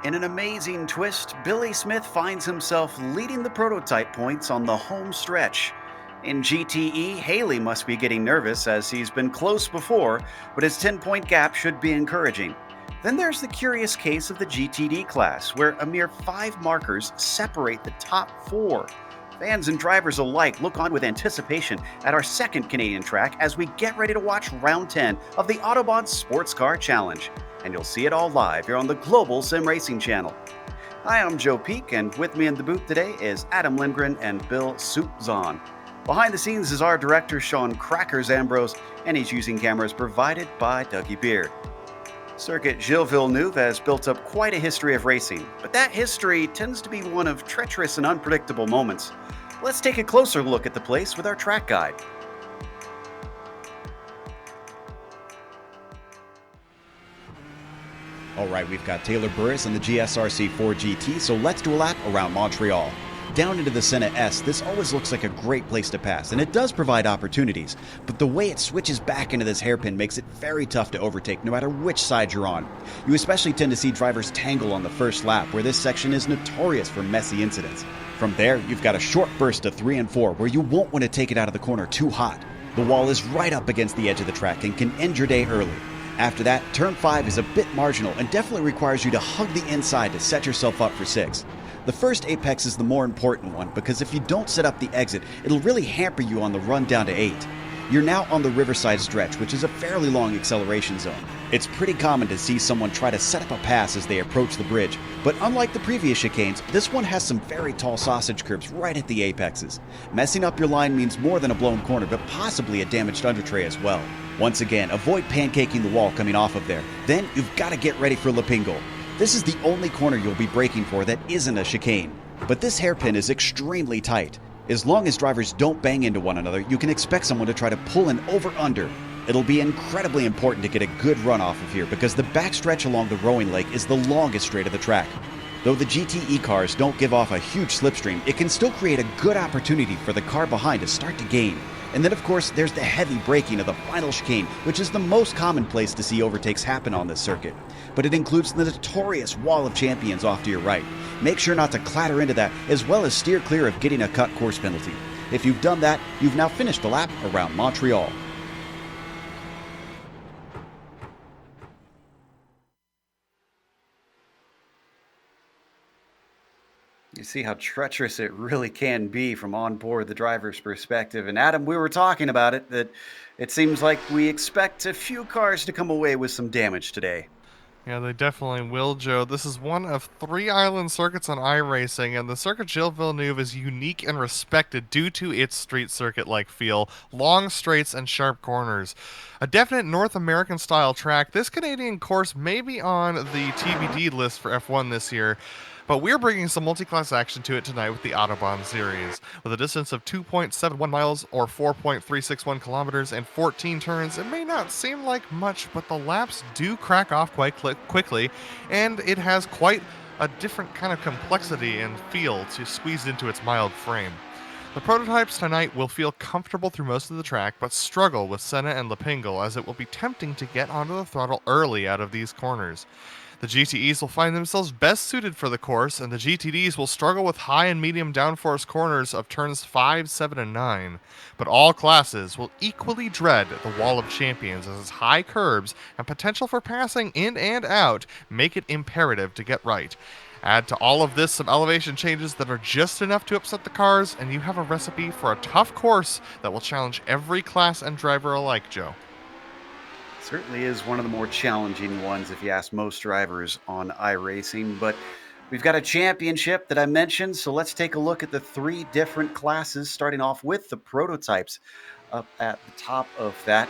In an amazing twist, Billy Smith finds himself leading the prototype points on the home stretch. In GTE, Haley must be getting nervous as he's been close before, but his 10-point gap should be encouraging. Then there's the curious case of the GTD class, where a mere 5 markers separate the top 4. Fans and drivers alike look on with anticipation at our second Canadian track as we get ready to watch round 10 of the Autobahn Sportscar Challenge. And you'll see it all live here on the Global SimRacing Channel. Hi, I'm Joe Peak, and with me in the booth today is Adam Lindgren and Bill Soupzon. Behind the scenes is our director, Sean Crackers Ambrose, and he's using cameras provided by Dougie Beard. Circuit Gilles Villeneuve has built up quite a history of racing, but that history tends to be one of treacherous and unpredictable moments. Let's take a closer look at the place with our track guide. All right, we've got Taylor Burris in the GSRC 4GT, so let's do a lap around Montreal. Down into the Senna S, this always looks like a great place to pass, and it does provide opportunities, but the way it switches back into this hairpin makes it very tough to overtake no matter which side you're on. You especially tend to see drivers tangle on the first lap, where this section is notorious for messy incidents. From there, you've got a short burst to 3 and 4, where you won't want to take it out of the corner too hot. The wall is right up against the edge of the track and can end your day early. After that, turn 5 is a bit marginal and definitely requires you to hug the inside to set yourself up for 6. The first apex is the more important one because if you don't set up the exit, it'll really hamper you on the run down to 8. You're now on the Riverside stretch, which is a fairly long acceleration zone. It's pretty common to see someone try to set up a pass as they approach the bridge, but unlike the previous chicanes, this one has some very tall sausage curbs right at the apexes. Messing up your line means more than a blown corner, but possibly a damaged undertray as well. Once again, avoid pancaking the wall coming off of there. Then you've got to get ready for Lapingo. This is the only corner you'll be braking for that isn't a chicane. But this hairpin is extremely tight. As long as drivers don't bang into one another, you can expect someone to try to pull an over-under. It'll be incredibly important to get a good run off of here because the backstretch along the rowing lake is the longest straight of the track. Though the GTE cars don't give off a huge slipstream, it can still create a good opportunity for the car behind to start to gain. And then of course there's the heavy braking of the final chicane, which is the most common place to see overtakes happen on this circuit. But it includes the notorious Wall of Champions off to your right. Make sure not to clatter into that, as well as steer clear of getting a cut course penalty. If you've done that, you've now finished the lap around Montreal. You see how treacherous it really can be from on board the driver's perspective. And Adam, we were talking about it, that it seems like we expect a few cars to come away with some damage today. Yeah, they definitely will, Joe. This is one of 3 island circuits on iRacing, and the circuit Gilles Villeneuve is unique and respected due to its street circuit-like feel, long straights and sharp corners. A definite North American-style track, this Canadian course may be on the TBD list for F1 this year, but we're bringing some multi-class action to it tonight with the Autobahn series. With a distance of 2.71 miles or 4.361 kilometers and 14 turns, it may not seem like much, but the laps do crack off quite quickly, and it has quite a different kind of complexity and feel to squeeze into its mild frame. The prototypes tonight will feel comfortable through most of the track, but struggle with Senna and Lapingo as it will be tempting to get onto the throttle early out of these corners. The GTEs will find themselves best suited for the course, and the GTDs will struggle with high and medium downforce corners of turns 5, 7, and 9. But all classes will equally dread the Wall of Champions as its high curbs and potential for passing in and out make it imperative to get right. Add to all of this some elevation changes that are just enough to upset the cars, and you have a recipe for a tough course that will challenge every class and driver alike, Joe. Certainly is one of the more challenging ones if you ask most drivers on iRacing, but we've got a championship that I mentioned, so let's take a look at the 3 different classes, starting off with the prototypes up at the top of that.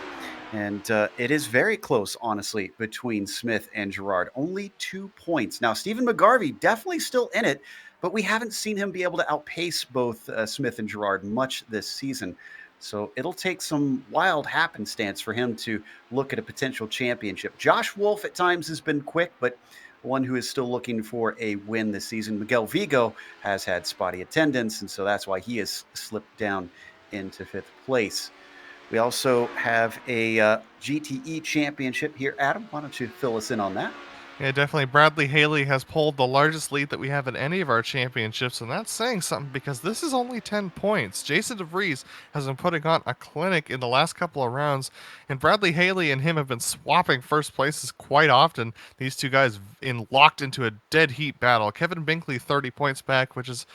And it is very close, honestly, between Smith and Girard. Only 2 points. Now, Stephen McGarvey definitely still in it, but we haven't seen him be able to outpace both Smith and Girard much this season. So it'll take some wild happenstance for him to look at a potential championship. Josh Wolf at times has been quick, but one who is still looking for a win this season. Miguel Vigo has had spotty attendance, and so that's why he has slipped down into 5th place. We also have a GTE championship here. Adam, why don't you fill us in on that? Yeah, definitely. Bradley Haley has pulled the largest lead that we have in any of our championships, and that's saying something because this is only 10 points. Jason DeVries has been putting on a clinic in the last couple of rounds, and Bradley Haley and him have been swapping first places quite often. These two guys locked into a dead heat battle. Kevin Binkley 30 points back, which is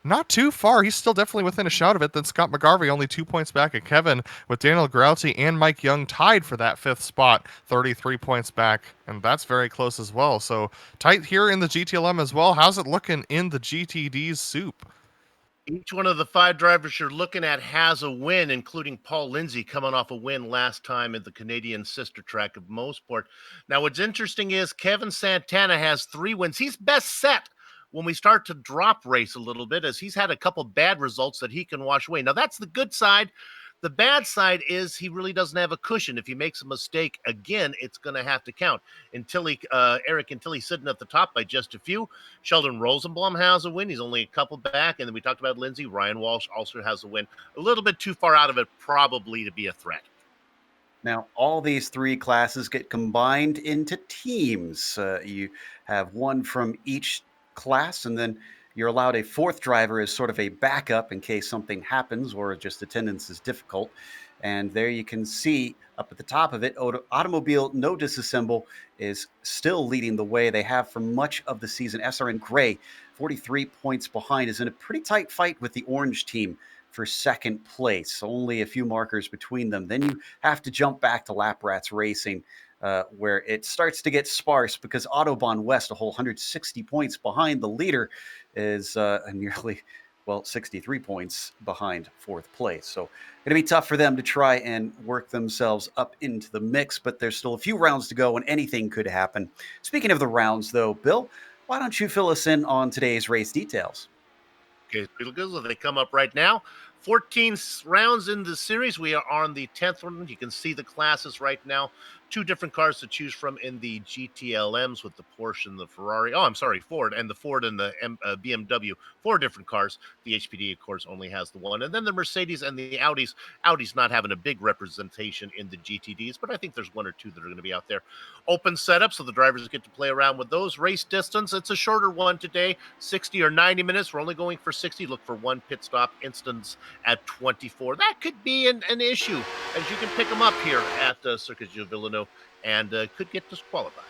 not too far. He's still definitely within a shout of it. Then Scott McGarvey only 2 points back at Kevin, with Daniel Grouty and Mike Young tied for that fifth spot, 33 points back, and that's very close as well. So tight here in the GTLM as well. How's it looking in the GTD's soup? Each one of the 5 drivers you're looking at has a win, including Paul Lindsay coming off a win last time at the Canadian sister track of Mosport. Now, what's interesting is Kevin Santana has 3 wins. He's best set when we start to drop race a little bit, as he's had a couple bad results that he can wash away. Now, that's the good side. The bad side is he really doesn't have a cushion. If he makes a mistake again, it's going to have to count. Eric Antilli sitting at the top by just a few. Sheldon Rosenblum has a win. He's only a couple back. And then we talked about Lindsay. Ryan Walsh also has a win. A little bit too far out of it, probably, to be a threat. Now, all these 3 classes get combined into teams. You have one from each class, and then you're allowed a 4th driver as sort of a backup in case something happens or just attendance is difficult. And there you can see up at the top of it, Automobile No Disassemble is still leading the way. They have for much of the season. SRN Gray, 43 points behind, is in a pretty tight fight with the orange team for second place. Only a few markers between them. Then you have to jump back to Lap Rats Racing, where it starts to get sparse because Autobahn West, a whole 160 points behind the leader, is nearly, 63 points behind 4th place. So going to be tough for them to try and work themselves up into the mix, but there's still a few rounds to go and anything could happen. Speaking of the rounds, though, Bill, why don't you fill us in on today's race details? Okay, so they come up right now. 14 rounds in the series. We are on the 10th one. You can see the classes right now. 2 different cars to choose from in the GTLMs with the Porsche and the Ferrari. Oh, I'm sorry, Ford and the BMW. 4 different cars. The HPD, of course, only has the one. And then the Mercedes and the Audis. Audi's not having a big representation in the GTDs, but I think there's 1 or 2 that are going to be out there. Open setup, so the drivers get to play around with those. Race distance, it's a shorter one today, 60 or 90 minutes. We're only going for 60. Look for 1 pit stop instance at 24. That could be an issue, as you can pick them up here at Circuit Gilles Villenueve and could get disqualified.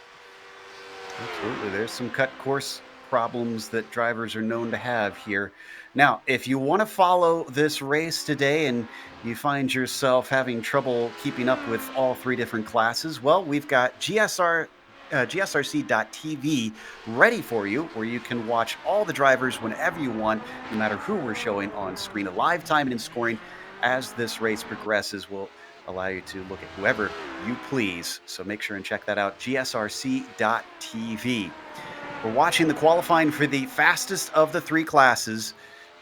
Absolutely. There's some cut course problems that drivers are known to have here. Now, if you want to follow this race today and you find yourself having trouble keeping up with all 3 different classes, well, we've got GSRC.TV ready for you, where you can watch all the drivers whenever you want, no matter who we're showing on screen. A live timing and scoring as this race progresses will allow you to look at whoever you please. So make sure and check that out, GSRC.TV. We're watching the qualifying for the fastest of the 3 classes.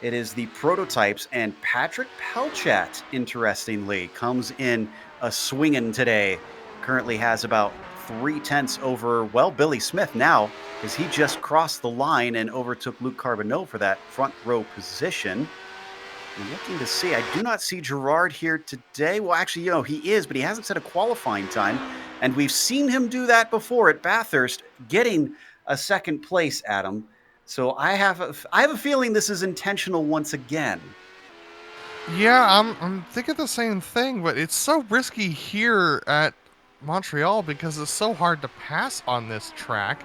It is the prototypes, and Patrick Pelchat, interestingly, comes in a swinging today. Currently has about 0.3 over, Billy Smith now, as he just crossed the line and overtook Luke Carbonneau for that front row position. I'm looking to see. I do not see Gerard here today. Well, actually, he is, but he hasn't set a qualifying time. And we've seen him do that before at Bathurst, getting a second place, Adam. So I have a feeling this is intentional once again. Yeah, I'm thinking the same thing, but it's so risky here at Montreal because it's so hard to pass on this track.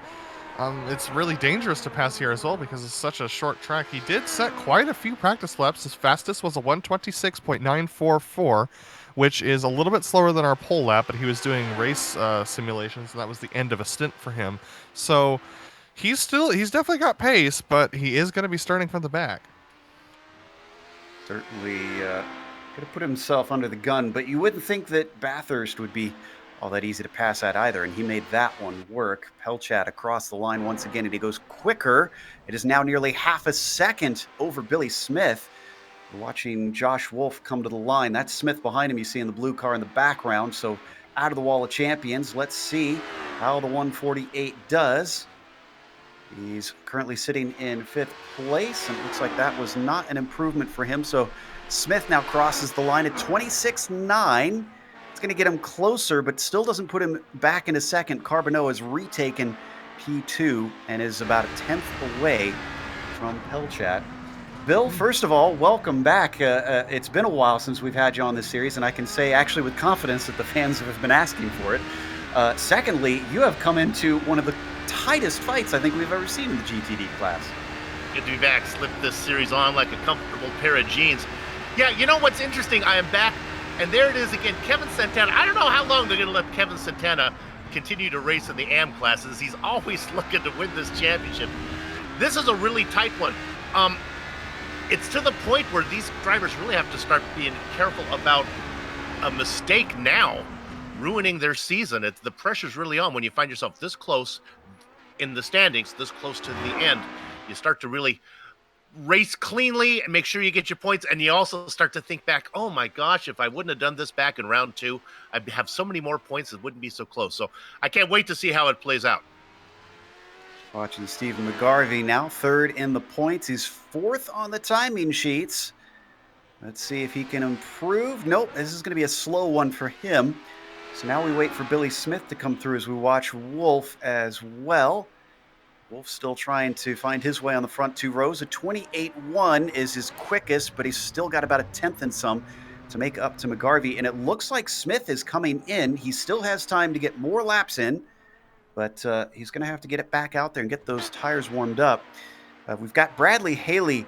It's really dangerous to pass here as well because it's such a short track. He did set quite a few practice laps. His fastest was a 1:26.944, which is a little bit slower than our pole lap, but he was doing race simulations, and that was the end of a stint for him. So he's definitely got pace, but he is going to be starting from the back. Certainly going to put himself under the gun, but you wouldn't think that Bathurst would be all that easy to pass at either, and he made that one work. Pelchat across the line once again, and he goes quicker. It is now nearly half a second over Billy Smith. We're watching Josh Wolf come to the line. That's Smith behind him, you see in the blue car in the background. So out of the wall of champions. Let's see how the 148 does. He's currently sitting in 5th place, and it looks like that was not an improvement for him. So Smith now crosses the line at 26.9. It's going to get him closer, but still doesn't put him back into second. Carbonneau has retaken P2 and is about a 10th away from Pelchat. Bill, first of all, welcome back. It's been a while since we've had you on this series, and I can say actually with confidence that the fans have been asking for it. Secondly, you have come into one of the tightest fights I think we've ever seen in the GTD class. Good to be back. Slip this series on like a comfortable pair of jeans. Yeah, you know what's interesting? I am back, and there it is again. Kevin Santana. I don't know how long they're going to let Kevin Santana continue to race in the AM classes. He's always looking to win this championship. This is a really tight one. It's to the point where these drivers really have to start being careful about a mistake now ruining their season. The pressure's really on when you find yourself this close in the standings, this close to the end. You start to really race cleanly and make sure you get your points, and you also start to think back, oh my gosh, if I wouldn't have done this back in round 2, I'd have so many more points, it wouldn't be so close. So I can't wait to see how it plays out. Watching Stephen McGarvey now, third in the points. He's fourth on the timing sheets. Let's see if he can improve. Nope, this is going to be a slow one for him. So now we wait for Billy Smith to come through as we watch Wolf as well. Wolf still trying to find his way on the front 2 rows. A 28.1 is his quickest, but he's still got about a 10th and some to make up to McGarvey. And it looks like Smith is coming in. He still has time to get more laps in, but he's going to have to get it back out there and get those tires warmed up. We've got Bradley Haley,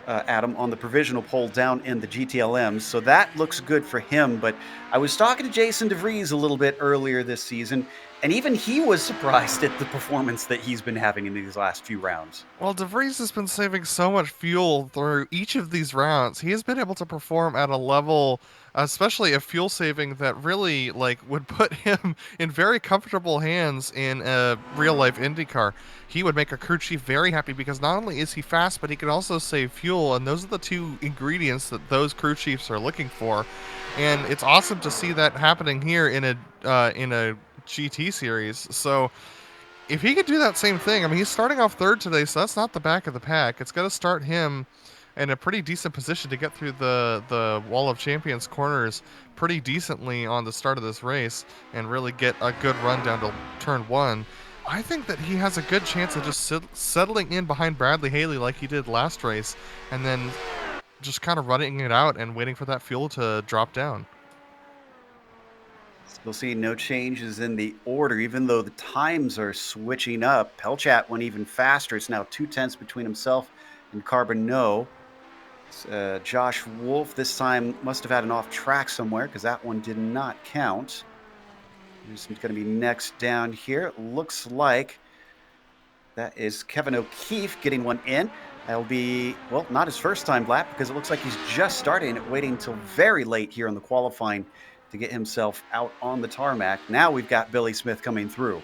Adam, on the provisional pole down in the GTLM, so that looks good for him. But I was talking to Jason DeVries a little bit earlier this season, and even he was surprised at the performance that he's been having in these last few rounds. Well, DeVries has been saving so much fuel through each of these rounds. He has been able to perform at a level, especially a fuel saving, that really would put him in very comfortable hands in a real-life IndyCar. He would make a crew chief very happy because not only is he fast, but he can also save fuel, and those are the two ingredients that those crew chiefs are looking for. And it's awesome to see that happening here in a GT series. So if he could do that same thing, I mean, he's starting off third today, so that's not the back of the pack. It's going to start him in a pretty decent position to get through the Wall of Champions corners pretty decently on the start of this race and really get a good run down to turn 1. I think that he has a good chance of just settling in behind Bradley Haley like he did last race, and then just kind of running it out and waiting for that fuel to drop down. Still seeing no changes in the order, even though the times are switching up. Pelchat went even faster. It's now 2/10 between himself and Carbonneau. Josh Wolf this time must have had an off track somewhere because that one did not count. Who's going to be next down here? It looks like that is Kevin O'Keefe getting one in. That'll be, well, not his first time lap because it looks like he's just starting it, waiting until very late here in the qualifying to get himself out on the tarmac. Now we've got Billy Smith coming through.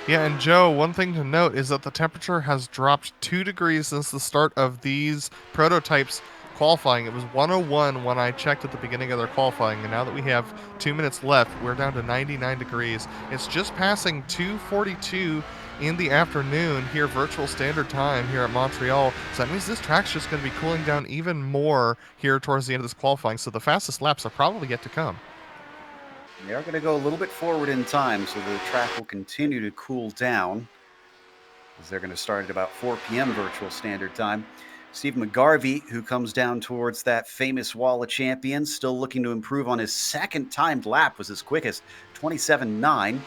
Yeah, and Joe, one thing to note is that the temperature has dropped 2 degrees since the start of these prototypes qualifying. It was 101 when I checked at the beginning of their qualifying, and now that we have 2 minutes left, we're down to 99 degrees. It's just passing 2:42 in the afternoon here, virtual standard time here at Montreal. So that means this track's just going to be cooling down even more here towards the end of this qualifying. So the fastest laps are probably yet to come. They are going to go a little bit forward in time, so the track will continue to cool down as they're going to start at about 4 p.m. virtual standard time. Steve McGarvey, who comes down towards that famous Wall of Champions, still looking to improve on his second timed lap, was his quickest, 27.9.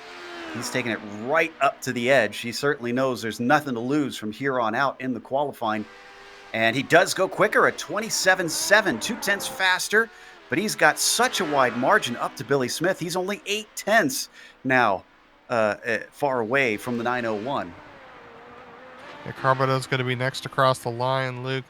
He's taking it right up to the edge. He certainly knows there's nothing to lose from here on out in the qualifying. And he does go quicker at 27.7, 2/10 faster, but he's got such a wide margin up to Billy Smith. He's only 8/10 now far away from the 901. Yeah, Carbonneau's going to be next across the line, Luke.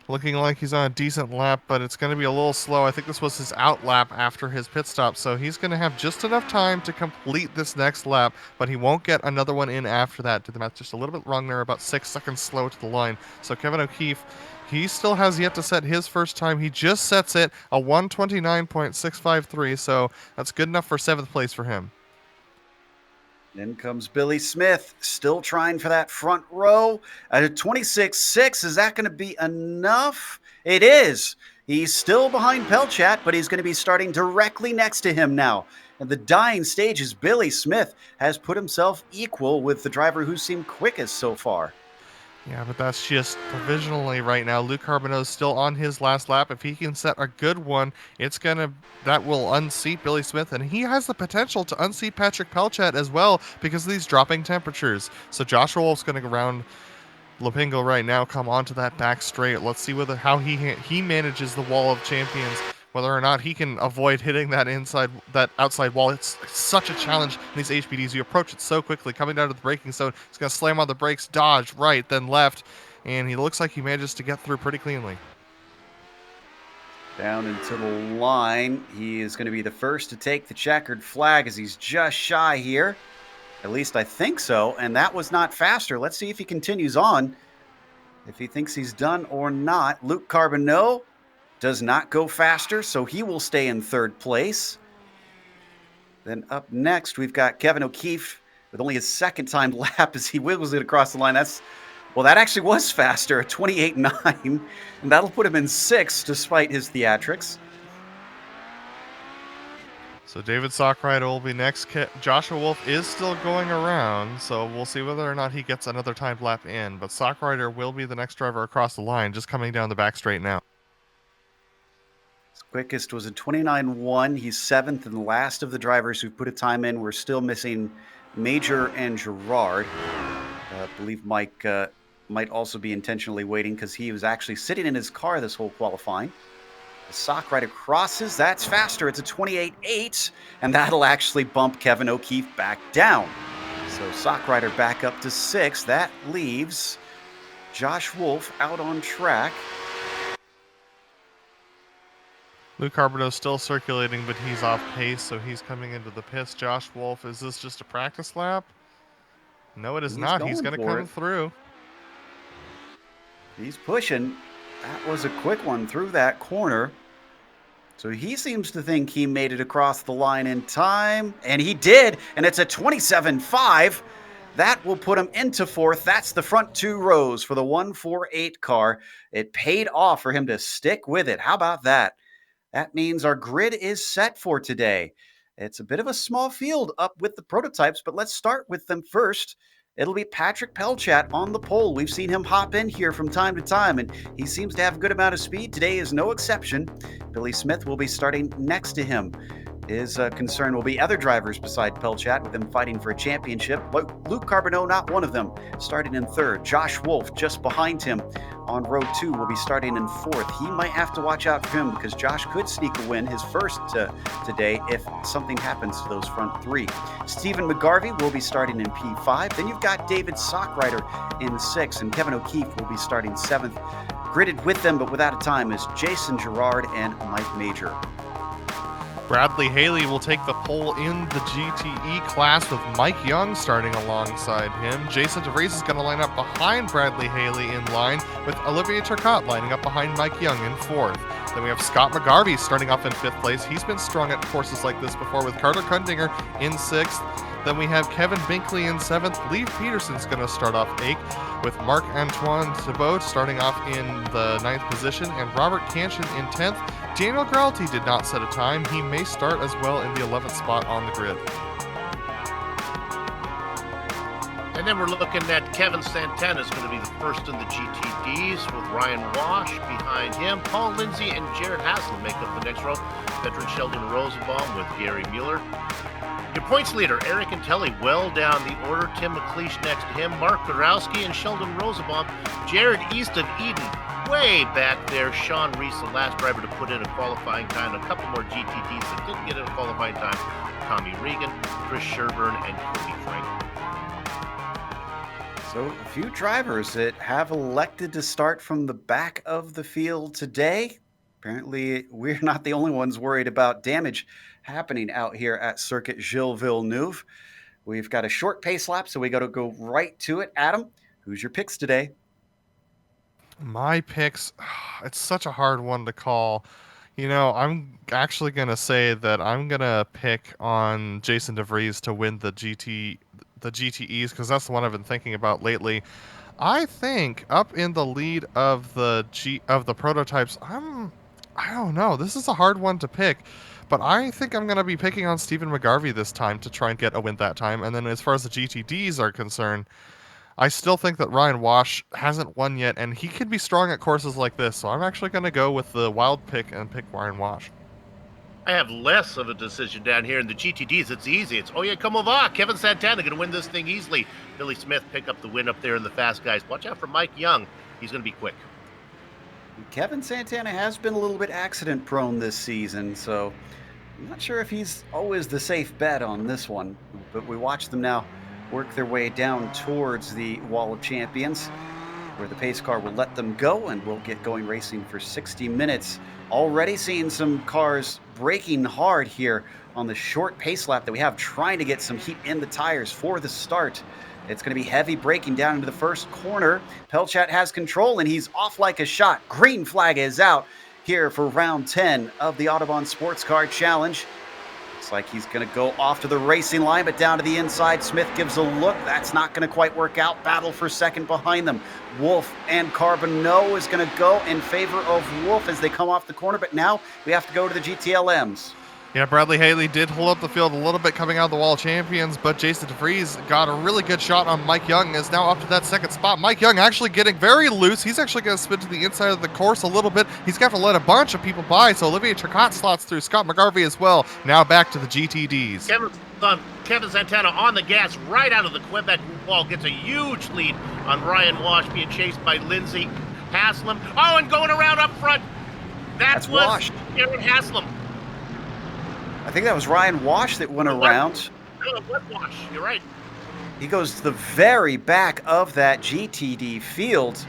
Looking like he's on a decent lap, but it's going to be a little slow. I think this was his out lap after his pit stop, so he's going to have just enough time to complete this next lap, but he won't get another one in after that. Did the math just a little bit wrong there, about 6 seconds slow to the line. So Kevin O'Keefe, he still has yet to set his first time. He just sets it, a 1:29.653, so that's good enough for 7th place for him. Then comes Billy Smith, still trying for that front row at a 26.6. Is that going to be enough? It is. He's still behind Pelchat, but he's going to be starting directly next to him now And the dying stages, Billy Smith has put himself equal with the driver who seemed quickest so far. Yeah, but that's just provisionally right now. Luke Carbonneau's still on his last lap. If he can set a good one, that will unseat Billy Smith, and he has the potential to unseat Patrick Pelchat as well because of these dropping temperatures. So Joshua Wolf's going to go around Lopingo right now, come onto that back straight. Let's see how he manages the wall of champions, whether or not he can avoid hitting that outside wall. It's such a challenge in these HPDs. You approach it so quickly, coming down to the braking zone. He's going to slam on the brakes, dodge right, then left, and he looks like he manages to get through pretty cleanly. Down into the line, he is going to be the first to take the checkered flag as he's just shy here. At least I think so, and that was not faster. Let's see if he continues on, if he thinks he's done or not. Luke Carbonneau does not go faster, so he will stay in third place. Then up next, we've got Kevin O'Keefe with only his second time lap as he wiggles it across the line. That actually was faster, a 28.9, and that'll put him in sixth despite his theatrics. So David Sockrider will be next. Joshua Wolf is still going around, so we'll see whether or not he gets another time lap in. But Sockrider will be the next driver across the line, just coming down the back straight now. His quickest was a 29.1. He's seventh, and the last of the drivers who put a time in. We're still missing Major and Gerard. I believe Mike might also be intentionally waiting because he was actually sitting in his car this whole qualifying. The Sockrider crosses. That's faster. It's a 28.8, and that'll actually bump Kevin O'Keefe back down. So Sockrider back up to sixth. That leaves Josh Wolf out on track. Luke Carbonneau's still circulating, but he's off pace, so he's coming into the pits. Josh Wolf, is this just a practice lap? No, it is not. He's going to come through. He's pushing. That was a quick one through that corner. So he seems to think he made it across the line in time, and he did, and it's a 27.5. That will put him into fourth. That's the front two rows for the 148 car. It paid off for him to stick with it. How about that? That means our grid is set for today. It's a bit of a small field up with the prototypes, but let's start with them first. It'll be Patrick Pelchat on the pole. We've seen him hop in here from time to time, and he seems to have a good amount of speed. Today is no exception. Billy Smith will be starting next to him. His concern will be other drivers beside Pelchat, with them fighting for a championship. Luke Carbonneau, not one of them, starting in third. Josh Wolf just behind him on row two will be starting in fourth. He might have to watch out for him because Josh could sneak a win, his first today, if something happens to those front three. Stephen McGarvey will be starting in P5. Then you've got David Sockrider in sixth, and Kevin O'Keefe will be starting seventh. Gridded with them, but without a time, is Jason Gerard and Mike Major. Bradley Haley will take the pole in the GTE class with Mike Young starting alongside him. Jason DeVries is going to line up behind Bradley Haley in line, with Olivier Turcotte lining up behind Mike Young in fourth. Then we have Scott McGarvey starting off in fifth place. He's been strong at courses like this before, with Carter Kundinger in sixth. Then we have Kevin Binkley in seventh. Lee Peterson's going to start off eighth, with Marc-Antoine Thibault starting off in the ninth position, and Robert Cancian in 10th. Daniel Gralty did not set a time. He may start as well in the 11th spot on the grid. And then we're looking at Kevin Santana is going to be the first in the GTDs, with Ryan Wash behind him. Paul Lindsay and Jared Haslem make up the next row. Veteran Sheldon Rosenbaum with Gary Mueller. Your points leader, Eric Intelli, well down the order. Tim McLeish next to him. Mark Gorowski and Sheldon Rosenbaum. Jared East of Eden way back there. Sean Reese, the last driver to put in a qualifying time. A couple more GTDs that didn't get in a qualifying time. Tommy Regan, Chris Sherburne, and Cody Frank. So a few drivers that have elected to start from the back of the field today. Apparently, we're not the only ones worried about damage happening out here at Circuit Gilles Villeneuve. We've got a short pace lap, so we got to go right to it. Adam, who's your picks today? My picks, it's such a hard one to call. You know, I'm actually going to say that I'm going to pick on Jason DeVries to win the GTEs, because that's the one I've been thinking about lately. I think up in the lead of the prototypes, I don't know. This is a hard one to pick. but I think I'm going to be picking on Stephen McGarvey this time to try and get a win that time. And then as far as the GTDs are concerned, I still think that Ryan Wash hasn't won yet, and he can be strong at courses like this. So I'm actually going to go with the wild pick and pick Ryan Wash. I have less of a decision down here in the GTDs. It's easy. It's, oh yeah, come on, Kevin Santana going to win this thing easily. Billy Smith pick up the win up there in the fast guys. Watch out for Mike Young. He's going to be quick. Kevin Santana has been a little bit accident prone this season, so I'm not sure if he's always the safe bet on this one. But we watch them now work their way down towards the Wall of Champions, where the pace car will let them go, and we'll get going racing for 60 minutes. Already seeing some cars braking hard here on the short pace lap that we have, trying to get some heat in the tires for the start. It's going to be heavy braking down into the first corner. Pelchat has control, and he's off like a shot. Green flag is out here for round 10 of the Autobahn Sportscar Challenge. Looks like he's going to go off to the racing line, but down to the inside. Smith gives a look. That's not going to quite work out. Battle for second behind them. Wolf and Carbonneau is going to go in favor of Wolf as they come off the corner, but now we have to go to the GTLMs. Yeah, Bradley Haley did hold up the field a little bit coming out of the Wall of Champions, but Jason DeVries got a really good shot on Mike Young, is now up to that second spot. Mike Young actually getting very loose. He's actually going to spin to the inside of the course a little bit. He's got to let a bunch of people by, so Olivier Tricot slots through. Scott McGarvey as well. Now back to the GTDs. Kevin Santana on the gas right out of the Quebec wall. Gets a huge lead on Ryan Wash, being chased by Lindsay Haslam. Oh, and going around up front. That's Wash. Aaron Haslam. I think that was Ryan Wash that went around. No, it was Wash. You're right. He goes to the very back of that GTD field.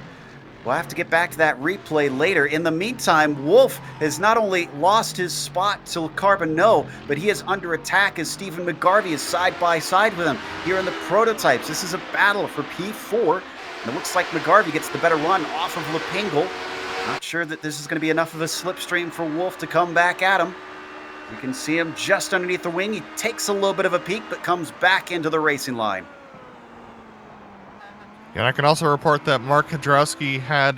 We'll have to get back to that replay later. In the meantime, Wolf has not only lost his spot to Carbonneau, but he is under attack as Stephen McGarvey is side by side with him here in the prototypes. This is a battle for P4. And it looks like McGarvey gets the better run off of Lepingle. Not sure that this is going to be enough of a slipstream for Wolf to come back at him. You can see him just underneath the wing. He takes a little bit of a peek, but comes back into the racing line. And I can also report that Mark Kudrowski had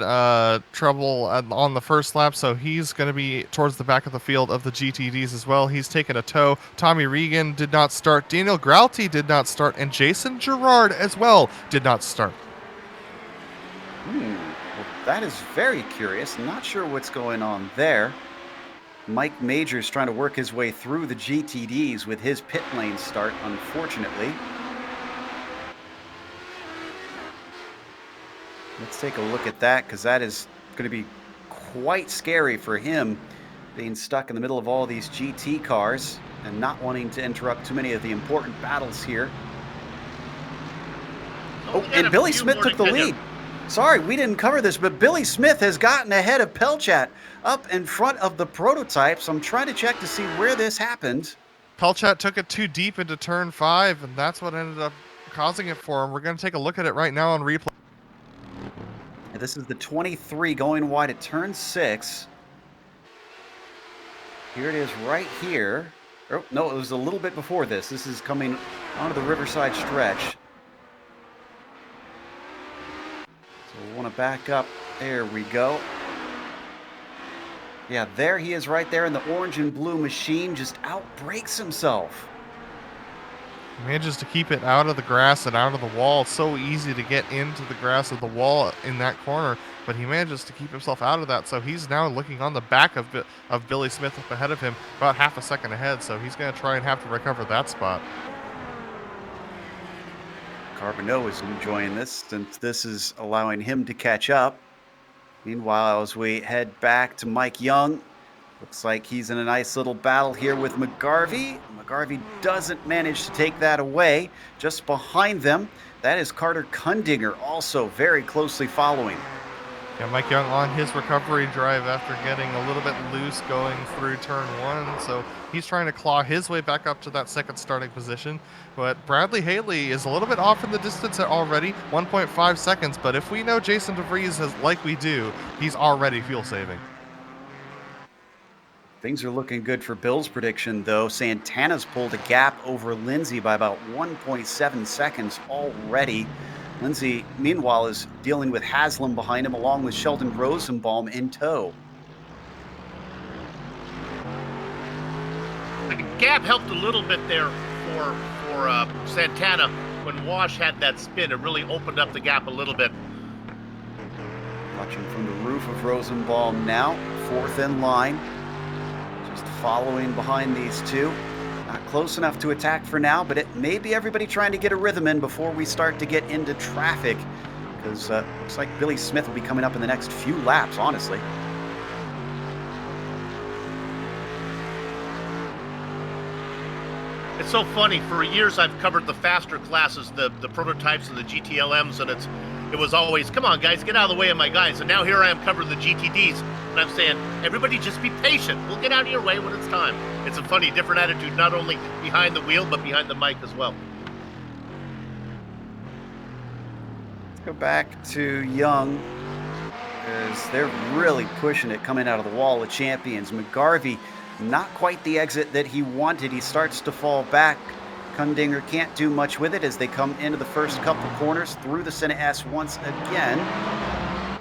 trouble on the first lap, so he's going to be towards the back of the field of the GTDs as well. He's taken a tow. Tommy Regan did not start. Daniel Grauty did not start. And Jason Gerard as well did not start. Well, that is very curious. Not sure what's going on there. Mike Majors trying to work his way through the GTDs with his pit lane start, unfortunately. Let's take a look at that, because that is going to be quite scary for him, being stuck in the middle of all these GT cars and not wanting to interrupt too many of the important battles here. Oh, and Billy Smith took the lead. Sorry, we didn't cover this, but Billy Smith has gotten ahead of Pelchat up in front of the prototypes. I'm trying to check to see where this happened. Pelchat took it too deep into turn 5, and that's what ended up causing it for him. We're going to take a look at it right now on replay. And this is the 23 going wide at turn 6. Here it is right here. Oh, no, it was a little bit before this. This is coming onto the Riverside stretch. We want to back up. There we go. Yeah, there he is right there in the orange and blue machine. Just outbrakes himself. He manages to keep it out of the grass and out of the wall. It's so easy to get into the grass of the wall in that corner, but he manages to keep himself out of that. So he's now looking on the back of Billy Smith up ahead of him, about half a second ahead. So he's going to try and have to recover that spot. Carbonneau is enjoying this since this is allowing him to catch up. Meanwhile, as we head back to Mike Young, looks like he's in a nice little battle here with McGarvey. McGarvey doesn't manage to take that away. Just behind them, that is Carter Kundinger, also very closely following. Yeah, Mike Young on his recovery drive after getting a little bit loose going through turn 1. So he's trying to claw his way back up to that second starting position. But Bradley Haley is a little bit off in the distance already, 1.5 seconds. But if we know Jason DeVries has, like we do, he's already fuel saving. Things are looking good for Bill's prediction, though. Santana's pulled a gap over Lindsay by about 1.7 seconds already. Lindsay, meanwhile, is dealing with Haslam behind him, along with Sheldon Rosenbaum in tow. gap helped a little bit there for Santana when Wash had that spin. It really opened up the gap a little bit. Watching from the roof of Rosenbaum now, fourth in line. Just following behind these two. Not close enough to attack for now, but it may be everybody trying to get a rhythm in before we start to get into traffic. Because looks like Billy Smith will be coming up in the next few laps, honestly. It's so funny. For years, I've covered the faster classes, the prototypes and the GTLMs, and it was always, come on, guys, get out of the way of my guys. And now here I am covering the GTDs, and I'm saying, everybody just be patient. We'll get out of your way when it's time. It's a funny, different attitude, not only behind the wheel, but behind the mic as well. Let's go back to Young, as they're really pushing it coming out of the wall of champions. McGarvey, not quite the exit that he wanted. He starts to fall back. Kundinger can't do much with it as they come into the first couple corners through the Senna S once again.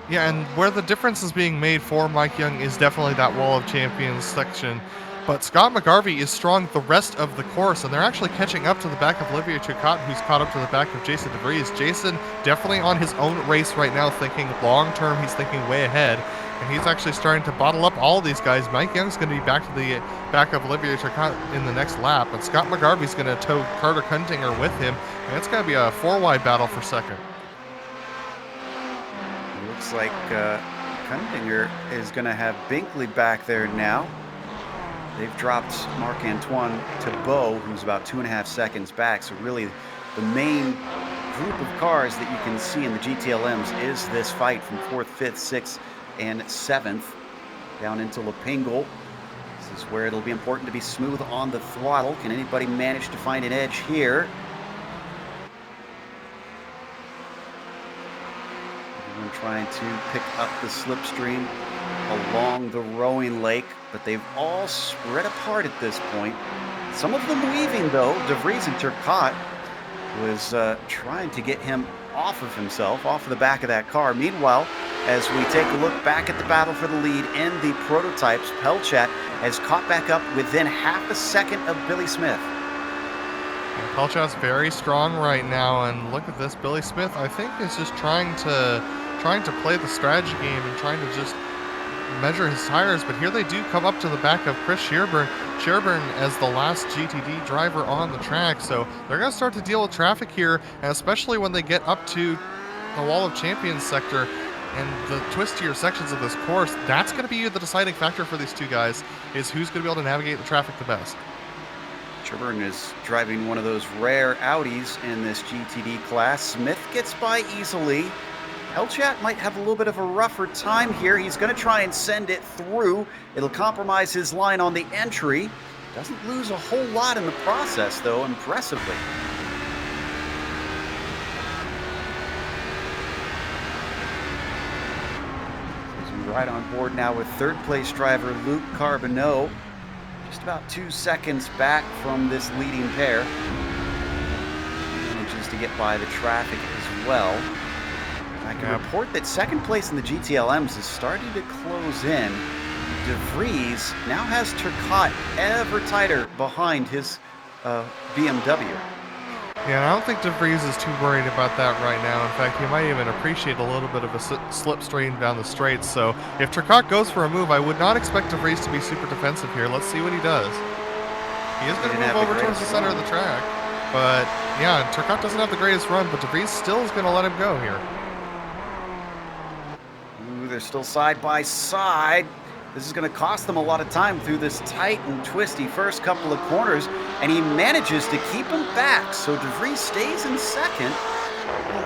Yeah, and where the difference is being made for Mike Young is definitely that wall of champions section. But Scott McGarvey is strong the rest of the course, and they're actually catching up to the back of Olivier Turcotte, who's caught up to the back of Jason DeVries. Jason definitely on his own race right now, thinking long term. He's thinking way ahead, and he's actually starting to bottle up all these guys. Mike Young's going to be back to the back of Olivier Turcotte in the next lap, and Scott McGarvey's going to tow Carter Kundinger with him, and it's going to be a four-wide battle for second. It looks like Kundinger is going to have Binkley back there now. They've dropped Marc-Antoine Thibault, who's about 2.5 seconds back. So really the main group of cars that you can see in the GTLMs is this fight from 4th, 5th, 6th, and 7th down into Lapingle. This is where it'll be important to be smooth on the throttle. Can anybody manage to find an edge here? Everyone trying to pick up the slipstream along the rowing lake, but they've all spread apart at this point. Some of them weaving, though. DeVries and Turcotte was trying to get him off of himself, off of the back of that car. Meanwhile, as we take a look back at the battle for the lead in the prototypes, Pelchat has caught back up within half a second of Billy Smith. Pelchat's very strong right now, and look at this. Billy Smith, I think, is just trying to play the strategy game and trying to just measure his tires, but here they do come up to the back of Chris Sherburne as the last GTD driver on the track, so they're going to start to deal with traffic here, and especially when they get up to the Wall of Champions sector and the twistier sections of this course. That's going to be the deciding factor for these two guys, is who's going to be able to navigate the traffic the best. Sherburne is driving one of those rare Audis in this GTD class. Smith gets by easily. Pelchat might have a little bit of a rougher time here. He's going to try and send it through. It'll compromise his line on the entry. Doesn't lose a whole lot in the process, though, impressively. He's right on board now with third-place driver Luke Carbonneau. Just about 2 seconds back from this leading pair. Manages to get by the traffic as well. I can report that second place in the GTLMs is starting to close in. DeVries now has Turcotte ever tighter behind his BMW. Yeah, and I don't think DeVries is too worried about that right now. In fact, he might even appreciate a little bit of a slipstream down the straights. So if Turcotte goes for a move, I would not expect DeVries to be super defensive here. Let's see what he does. He is going to move over towards the center of the track. But yeah, Turcotte doesn't have the greatest run, but DeVries still is going to let him go here. They're still side by side. This is going to cost them a lot of time through this tight and twisty first couple of corners, and he manages to keep him back. So DeVries stays in second.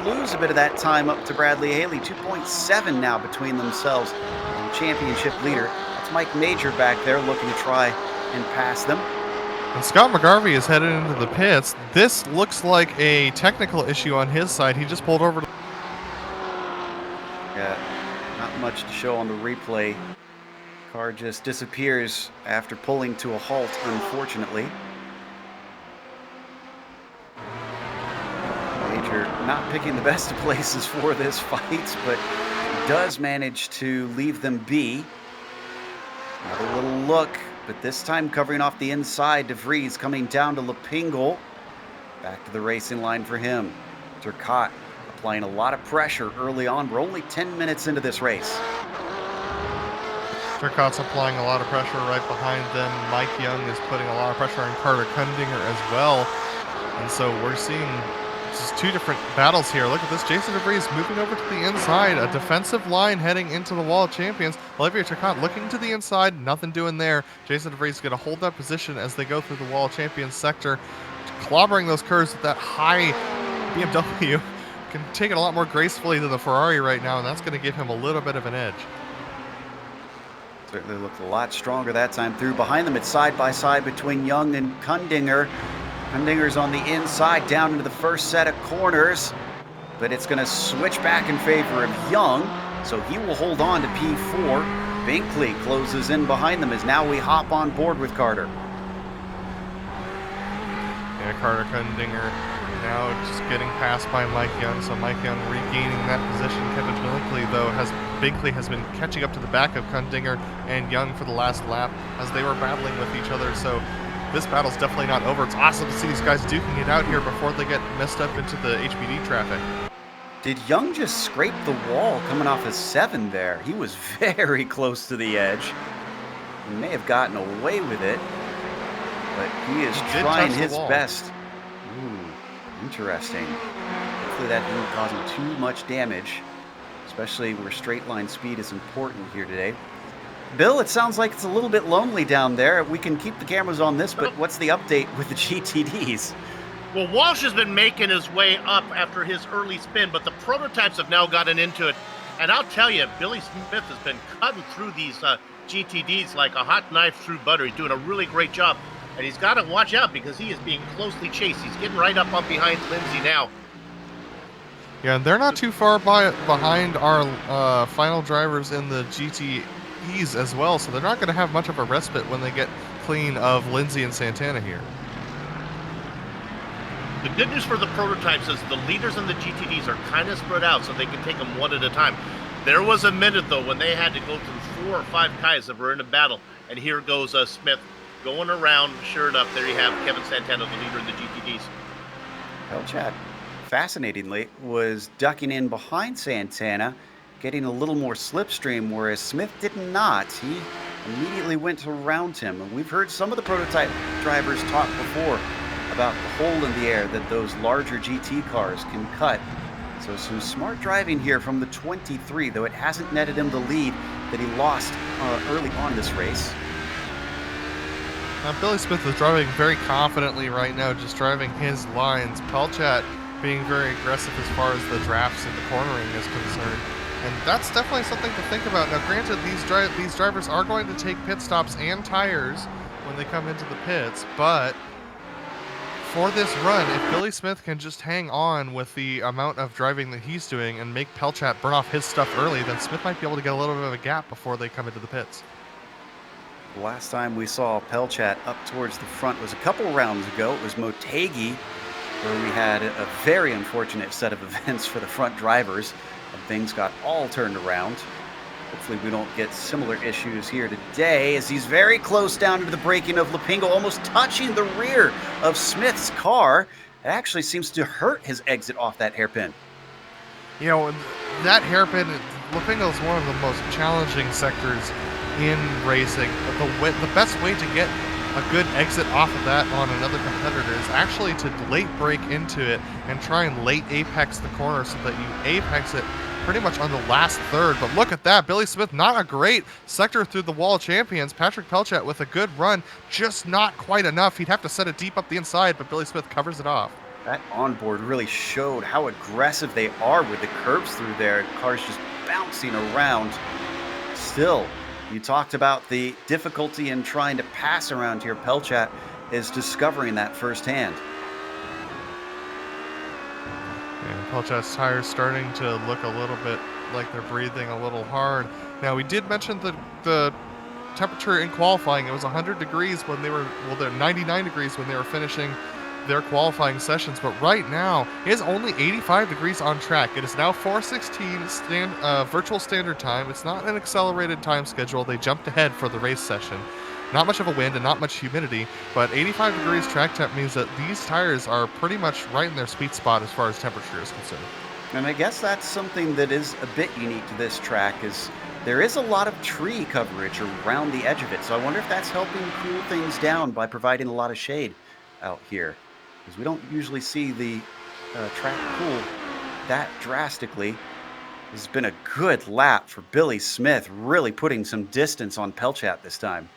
He'll lose a bit of that time up to Bradley Haley. 2.7 now between themselves and the championship leader. That's Mike Major back there looking to try and pass them. And Scott McGarvey is headed into the pits. This looks like a technical issue on his side. He just pulled over. Yeah. Not much to show on the replay. Car just disappears after pulling to a halt, unfortunately. Major not picking the best of places for this fight, but does manage to leave them be. Another little look but this time covering off the inside. De Vries coming down to Lepingle. Back to the racing line for him. Turcotte applying a lot of pressure early on. We're only 10 minutes into this race. Turcotte's applying a lot of pressure right behind them. Mike Young is putting a lot of pressure on Carter Kundinger as well. And so we're seeing just two different battles here. Look at this. Jason De Vries moving over to the inside. A defensive line heading into the Wall of Champions. Olivier Turcotte looking to the inside. Nothing doing there. Jason De Vries is going to hold that position as they go through the Wall of Champions sector. Clobbering those curves with that high BMW. Can take it a lot more gracefully than the Ferrari right now, and that's going to give him a little bit of an edge. Certainly looked a lot stronger that time through. Behind them, it's side by side between Young and Kundinger. Kundinger's on the inside down into the first set of corners, but it's going to switch back in favor of Young, so he will hold on to P4. Binkley closes in behind them as now we hop on board with Carter. Yeah, Carter Kundinger now just getting passed by Mike Young, so Mike Young regaining that position. Kevin Binkley has been catching up to the back of Kundinger and Young for the last lap as they were battling with each other, so this battle's definitely not over. It's awesome to see these guys duking it out here before they get messed up into the HBD traffic. Did Young just scrape the wall coming off a 7 there? He was very close to the edge. He may have gotten away with it, but he is trying his best. Ooh, interesting. Hopefully that didn't cause him too much damage, especially where straight line speed is important here today. Bill, it sounds like it's a little bit lonely down there. We can keep the cameras on this, but what's the update with the GTDs? Well, Walsh has been making his way up after his early spin, but the prototypes have now gotten into it. And I'll tell you, Billy Smith has been cutting through these GTDs like a hot knife through butter. He's doing a really great job. And he's got to watch out because he is being closely chased. He's getting right up on behind Lindsay now. Yeah, and they're not too far behind our final drivers in the GTEs as well, so they're not going to have much of a respite when they get clean of Lindsay and Santana here. The good news for the prototypes is the leaders in the GTDs are kind of spread out, so they can take them one at a time. There was a minute, though, when they had to go through 4 or 5 guys that were in a battle, and here goes Smith going around. Sure enough, there you have Kevin Santana, the leader in the GTDs. Chad, fascinatingly, was ducking in behind Santana, getting a little more slipstream, whereas Smith did not. He immediately went around him. And we've heard some of the prototype drivers talk before about the hole in the air that those larger GT cars can cut. So some smart driving here from the 23, though it hasn't netted him the lead that he lost early on this race. Billy Smith is driving very confidently right now, just driving his lines. Pelchat being very aggressive as far as the drafts and the cornering is concerned. And that's definitely something to think about. Now, granted, these drivers are going to take pit stops and tires when they come into the pits, but for this run, if Billy Smith can just hang on with the amount of driving that he's doing and make Pelchat burn off his stuff early, then Smith might be able to get a little bit of a gap before they come into the pits. The last time we saw Pelchat up towards the front was a couple rounds ago. It was Motegi, where we had a very unfortunate set of events for the front drivers, and things got all turned around. Hopefully we don't get similar issues here today, as he's very close down to the braking of Lepingle, almost touching the rear of Smith's car. It actually seems to hurt his exit off that hairpin. You know, that hairpin, Lepingle is one of the most challenging sectors in racing. But the best way to get a good exit off of that on another competitor is actually to late brake into it and try and late apex the corner so that you apex it pretty much on the last third. But look at that. Billy Smith, not a great sector through the Wall of Champions. Patrick Pelchat with a good run, just not quite enough. He'd have to set it deep up the inside, but Billy Smith covers it off. That onboard really showed how aggressive they are with the curbs through there. Cars just bouncing around. Still, you talked about the difficulty in trying to pass around here. Pelchat is discovering that firsthand. And Pelchat's tires starting to look a little bit like they're breathing a little hard. Now, we did mention the temperature in qualifying. It was 100 degrees when they were, well, they're 99 degrees when they were finishing their qualifying sessions, but right now it is only 85 degrees on track. It is now 4:16 virtual standard time. It's not an accelerated time schedule. They jumped ahead for the race session. Not much of a wind and not much humidity, but 85 degrees track temp means that these tires are pretty much right in their sweet spot as far as temperature is concerned. And I guess that's something that is a bit unique to this track is there is a lot of tree coverage around the edge of it. So I wonder if that's helping cool things down by providing a lot of shade out here. Because we don't usually see the track cool that drastically. This has been a good lap for Billy Smith, really putting some distance on Pelchat this time.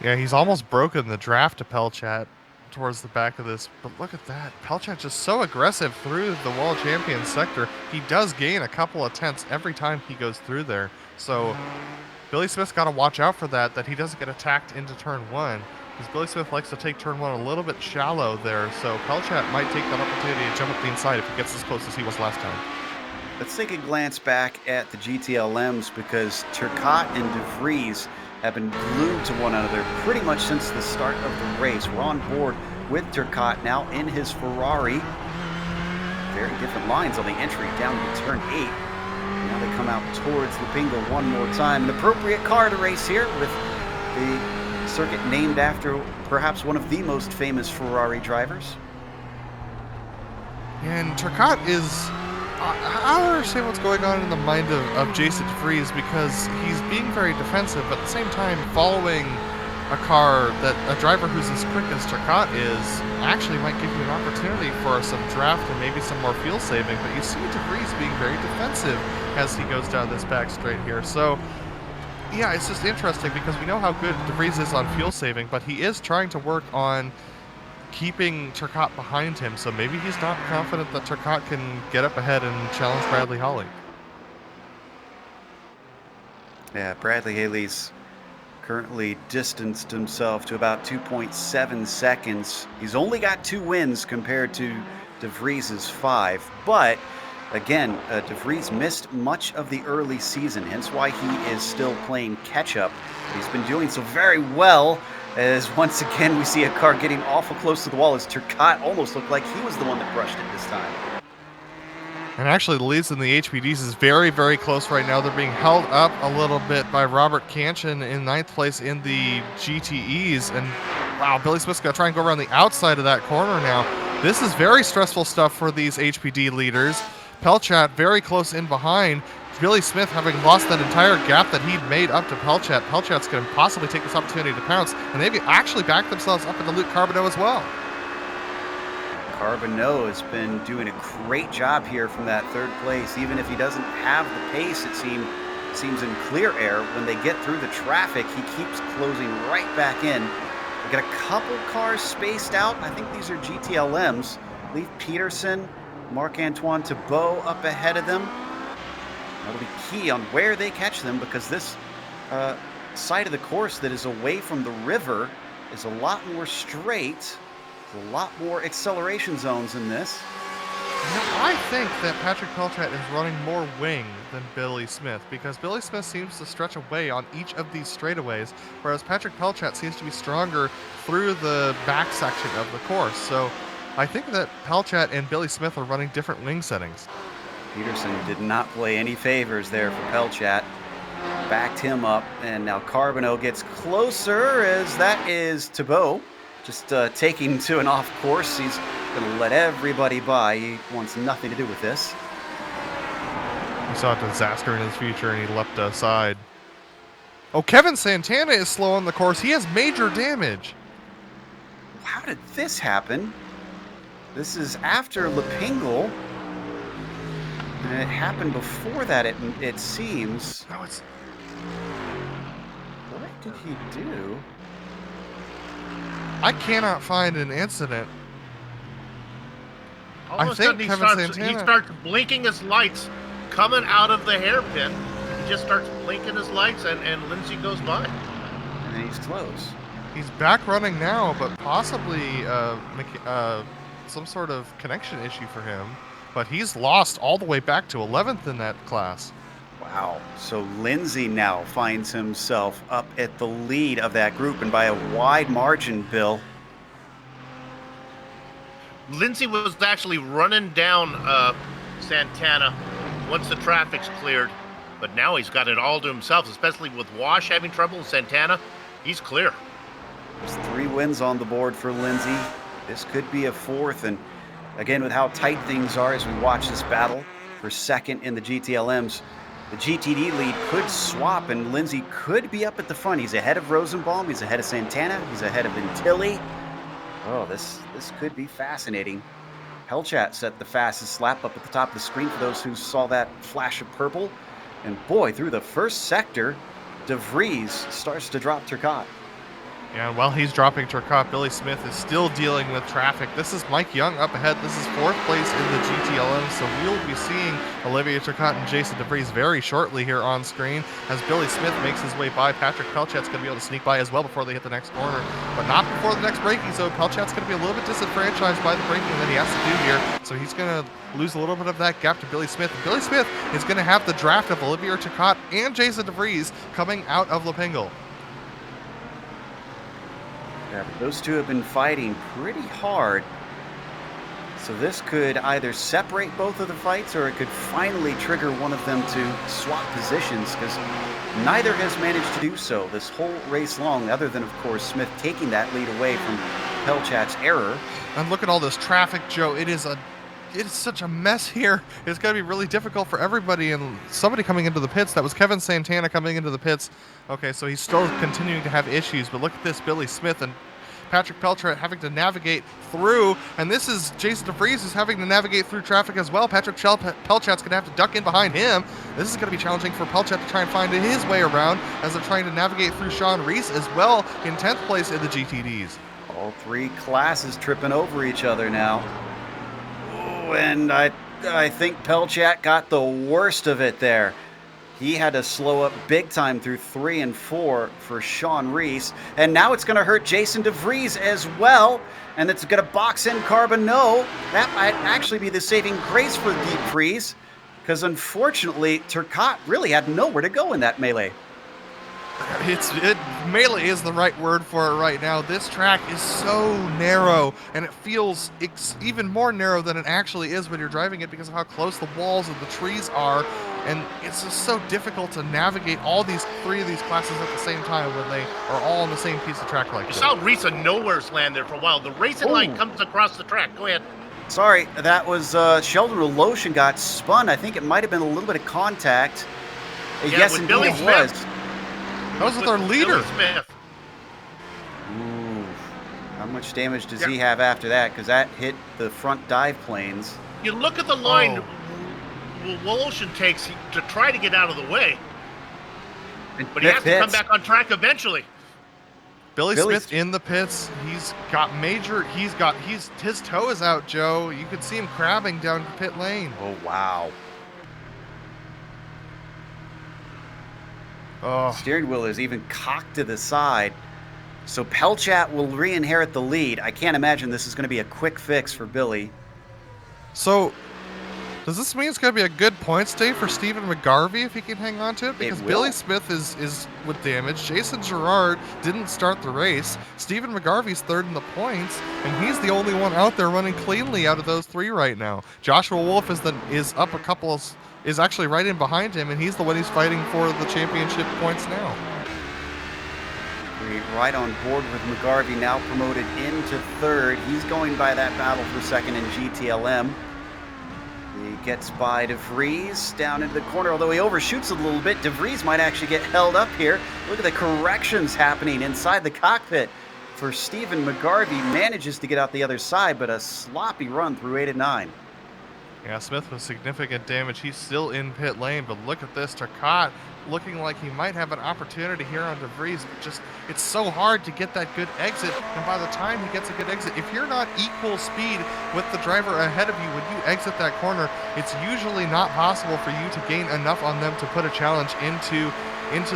Yeah, he's almost broken the draft to Pelchat towards the back of this, but look at that. Pelchat just so aggressive through the World Champion sector. He does gain a couple of tenths every time he goes through there. So Billy Smith's got to watch out for that he doesn't get attacked into turn one, because Billy Smith likes to take turn one a little bit shallow there. So Pelchat might take that opportunity to jump up the inside if he gets as close as he was last time. Let's take a glance back at the GTLMs because Turcotte and De Vries have been glued to one another pretty much since the start of the race. We're on board with Turcotte now in his Ferrari. Very different lines on the entry down to turn 8. Now they come out towards Lupingo one more time. An appropriate car to race here with the circuit named after perhaps one of the most famous Ferrari drivers. And Turcotte is... I don't understand what's going on in the mind of Jason De Vries, because he's being very defensive, but at the same time following a car that a driver who's as quick as Turcotte is actually might give you an opportunity for some draft and maybe some more fuel saving. But you see De Vries being very defensive as he goes down this back straight here. So yeah, it's just interesting because we know how good De Vries is on fuel saving, but he is trying to work on keeping Turcotte behind him, so maybe he's not confident that Turcotte can get up ahead and challenge Bradley Holly. Yeah, Bradley Haley's currently distanced himself to about 2.7 seconds. He's only got 2 wins compared to De Vries's 5, but again, De Vries missed much of the early season, hence why he is still playing catch-up. He's been doing so very well, as once again we see a car getting awful close to the wall as Turcotte almost looked like he was the one that brushed it this time. And actually the leads in the HPDs is very, very close right now. They're being held up a little bit by Robert Kanchan in 9th place in the GTEs. And wow, Billy Smith's got to try and go around the outside of that corner now. This is very stressful stuff for these HPD leaders. Pelchat very close in behind. Billy Smith having lost that entire gap that he'd made up to Pelchat. Pelchat's going to possibly take this opportunity to pounce, and they've actually backed themselves up into Luke Carbonneau as well. Carbonneau has been doing a great job here from that 3rd place. Even if he doesn't have the pace, it seems in clear air. When they get through the traffic, he keeps closing right back in. They got a couple cars spaced out. I think these are GTLMs. Leif Peterson, Marc-Antoine Thibault up ahead of them. That'll be key on where they catch them, because this side of the course that is away from the river is a lot more straight. There's a lot more acceleration zones in this. I think that Patrick Pelchat is running more wing than Billy Smith, because Billy Smith seems to stretch away on each of these straightaways, whereas Patrick Pelchat seems to be stronger through the back section of the course. So I think that Pelchat and Billy Smith are running different wing settings. Peterson did not play any favors there for Pelchat. Backed him up, and now Carbonneau gets closer as that is Thibault. Just taking to an off course. He's going to let everybody by. He wants nothing to do with this. He saw a disaster in his future and he leapt aside. Oh, Kevin Santana is slow on the course. He has major damage. How did this happen? This is after Lupingo. And it happened before that, it seems. No, it's... What did he do? I cannot find an incident. All of a sudden, he starts blinking his lights coming out of the hairpin. He just starts blinking his lights, and Lindsay goes by. And then he's close. He's back running now, but possibly some sort of connection issue for him. But he's lost all the way back to 11th in that class. Wow. So Lindsay now finds himself up at the lead of that group, and by a wide margin, Bill. Lindsay was actually running down Santana once the traffic's cleared. But now he's got it all to himself, especially with Wash having trouble and Santana. He's clear. There's 3 wins on the board for Lindsay. This could be a 4th, and again, with how tight things are as we watch this battle for second in the GTLMs, the GTD lead could swap, and Lindsay could be up at the front. He's ahead of Rosenbaum, he's ahead of Santana, he's ahead of Ventilli. Oh, this could be fascinating. Pelchat set the fastest lap up at the top of the screen for those who saw that flash of purple. And boy, through the first sector, De Vries starts to drop Turcotte. Yeah, while he's dropping Turcotte, Billy Smith is still dealing with traffic. This is Mike Young up ahead. This is 4th place in the GTLM, so we'll be seeing Olivier Turcotte and Jason De Vries very shortly here on screen as Billy Smith makes his way by. Patrick Pelchat's going to be able to sneak by as well before they hit the next corner, but not before the next braking, so Pelchat's going to be a little bit disenfranchised by the braking that he has to do here, so he's going to lose a little bit of that gap to Billy Smith. And Billy Smith is going to have the draft of Olivier Turcotte and Jason De Vries coming out of Lepingle. Yeah, but those two have been fighting pretty hard. So this could either separate both of the fights, or it could finally trigger one of them to swap positions, because neither has managed to do so this whole race long, other than, of course, Smith taking that lead away from Pelchat's error. And look at all this traffic, Joe. It is such a mess here. It's going to be really difficult for everybody. And somebody coming into the pits, that was Kevin Santana coming into the pits. Okay, so he's still continuing to have issues, but look at this, Billy Smith and Patrick Pelchat having to navigate through, and this is Jason De Vries who's having to navigate through traffic as well. Patrick Pelchat's going to have to duck in behind him. This is going to be challenging for Pelchat to try and find his way around as they're trying to navigate through Sean Reese as well in 10th place in the GTDs. All 3 classes tripping over each other now. Oh, and I think Pelchat got the worst of it there. He had to slow up big time through 3 and 4 for Sean Reese. And now it's going to hurt Jason De Vries as well. And it's going to box in Carbonneau. That might actually be the saving grace for De Vries, because unfortunately, Turcotte really had nowhere to go in that melee. Melee is the right word for it right now. This track is so narrow, and it feels even more narrow than it actually is when you're driving it because of how close the walls and the trees are. And it's just so difficult to navigate all 3 of these classes at the same time when they are all on the same piece of track like this. You saw Reese on nowhere's land there for a while. The racing line comes across the track. Go ahead. Sorry, that was Sheldon Reloshin got spun. I think it might have been a little bit of contact. Yes, indeed Billy it was. That was with our leader. Ooh, how much damage does he have after that? Because that hit the front dive planes. You look at the line Woloshin takes to try to get out of the way, but he has to come back on track eventually. Billy Smith in the pits. His toe is out, Joe. You could see him crabbing down pit lane. Oh, wow. Oh. Steering wheel is even cocked to the side. So Pelchat will re-inherit the lead. I can't imagine this is going to be a quick fix for Billy. So, does this mean it's going to be a good points day for Stephen McGarvey if he can hang on to it? Because Billy Smith is with damage. Jason Girard didn't start the race. Stephen McGarvey's 3rd in the points, and he's the only one out there running cleanly out of those 3 right now. Joshua Wolf is up a couple of... is actually right in behind him, and he's the one who's fighting for the championship points now. Right on board with McGarvey, now promoted into 3rd. He's going by that battle for 2nd in GTLM. He gets by De Vries down into the corner, although he overshoots a little bit. De Vries might actually get held up here. Look at the corrections happening inside the cockpit for Stephen McGarvey. Manages to get out the other side, but a sloppy run through 8 and 9. Yeah, Smith with significant damage. He's still in pit lane, but look at this. Turcotte looking like he might have an opportunity here on De Vries. Just, it's so hard to get that good exit, and by the time he gets a good exit, if you're not equal speed with the driver ahead of you when you exit that corner, it's usually not possible for you to gain enough on them to put a challenge into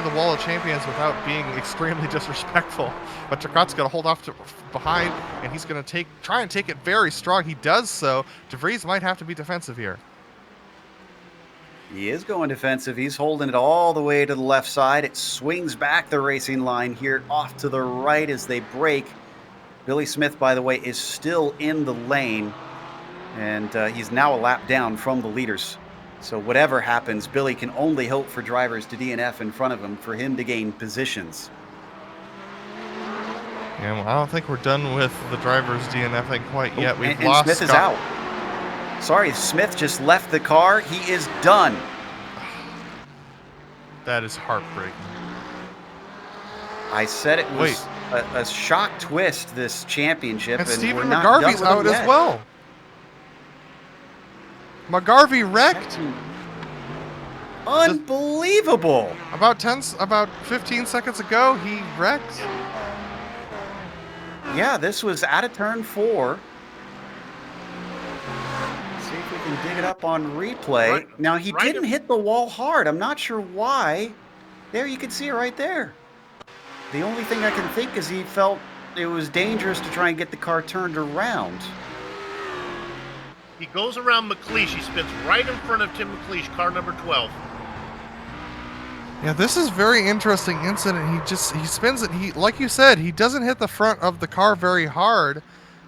the Wall of Champions without being extremely disrespectful. But Turcotte's going to hold off behind, and he's going to try and take it very strong. He does so. De Vries might have to be defensive here. He is going defensive. He's holding it all the way to the left side. It swings back the racing line here off to the right as they break. Billy Smith, by the way, is still in the lane, and he's now a lap down from the leaders. So whatever happens, Billy can only hope for drivers to DNF in front of him for him to gain positions. Yeah, well, I don't think we're done with the drivers DNFing quite yet. We've And lost Smith is out. Sorry, Smith just left the car. He is done. That is heartbreaking. I said it was a shock twist, this championship. And we're Stephen not done McGarvey's with him out yet. as well. McGarvey wrecked. Unbelievable. About 15 seconds ago, he wrecked. Yeah, this was out of turn 4. See if we can dig it up on replay. Now, he didn't hit the wall hard. I'm not sure why. There, you can see it right there. The only thing I can think is he felt it was dangerous to try and get the car turned around. He goes around McLeish. He spins right in front of Tim McLeish, car number 12. Yeah, this is very interesting incident. He spins it. Like you said, he doesn't hit the front of the car very hard,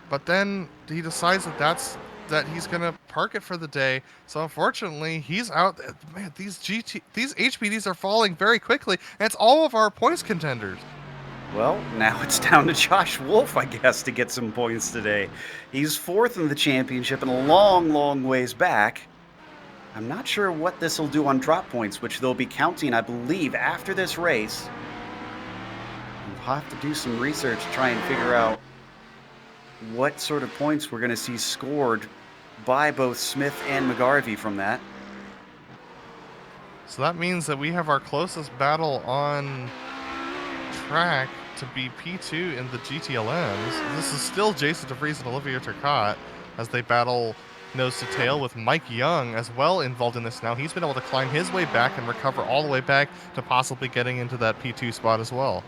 but then he decides that he's gonna park it for the day. So unfortunately, he's out. Man, these HPDs are falling very quickly, and it's all of our points contenders. Well, now it's down to Josh Wolf, I guess, to get some points today. He's 4th in the championship and a long, long ways back. I'm not sure what this will do on drop points, which they'll be counting, I believe, after this race. We'll have to do some research to try and figure out what sort of points we're going to see scored by both Smith and McGarvey from that. So that means that we have our closest battle on track to be P2 in the GTLMs. This is still Jason DeVries and Olivier Turcotte as they battle nose to tail, with Mike Young as well involved in this now. He's been able to climb his way back and recover all the way back to possibly getting into that P2 spot as well.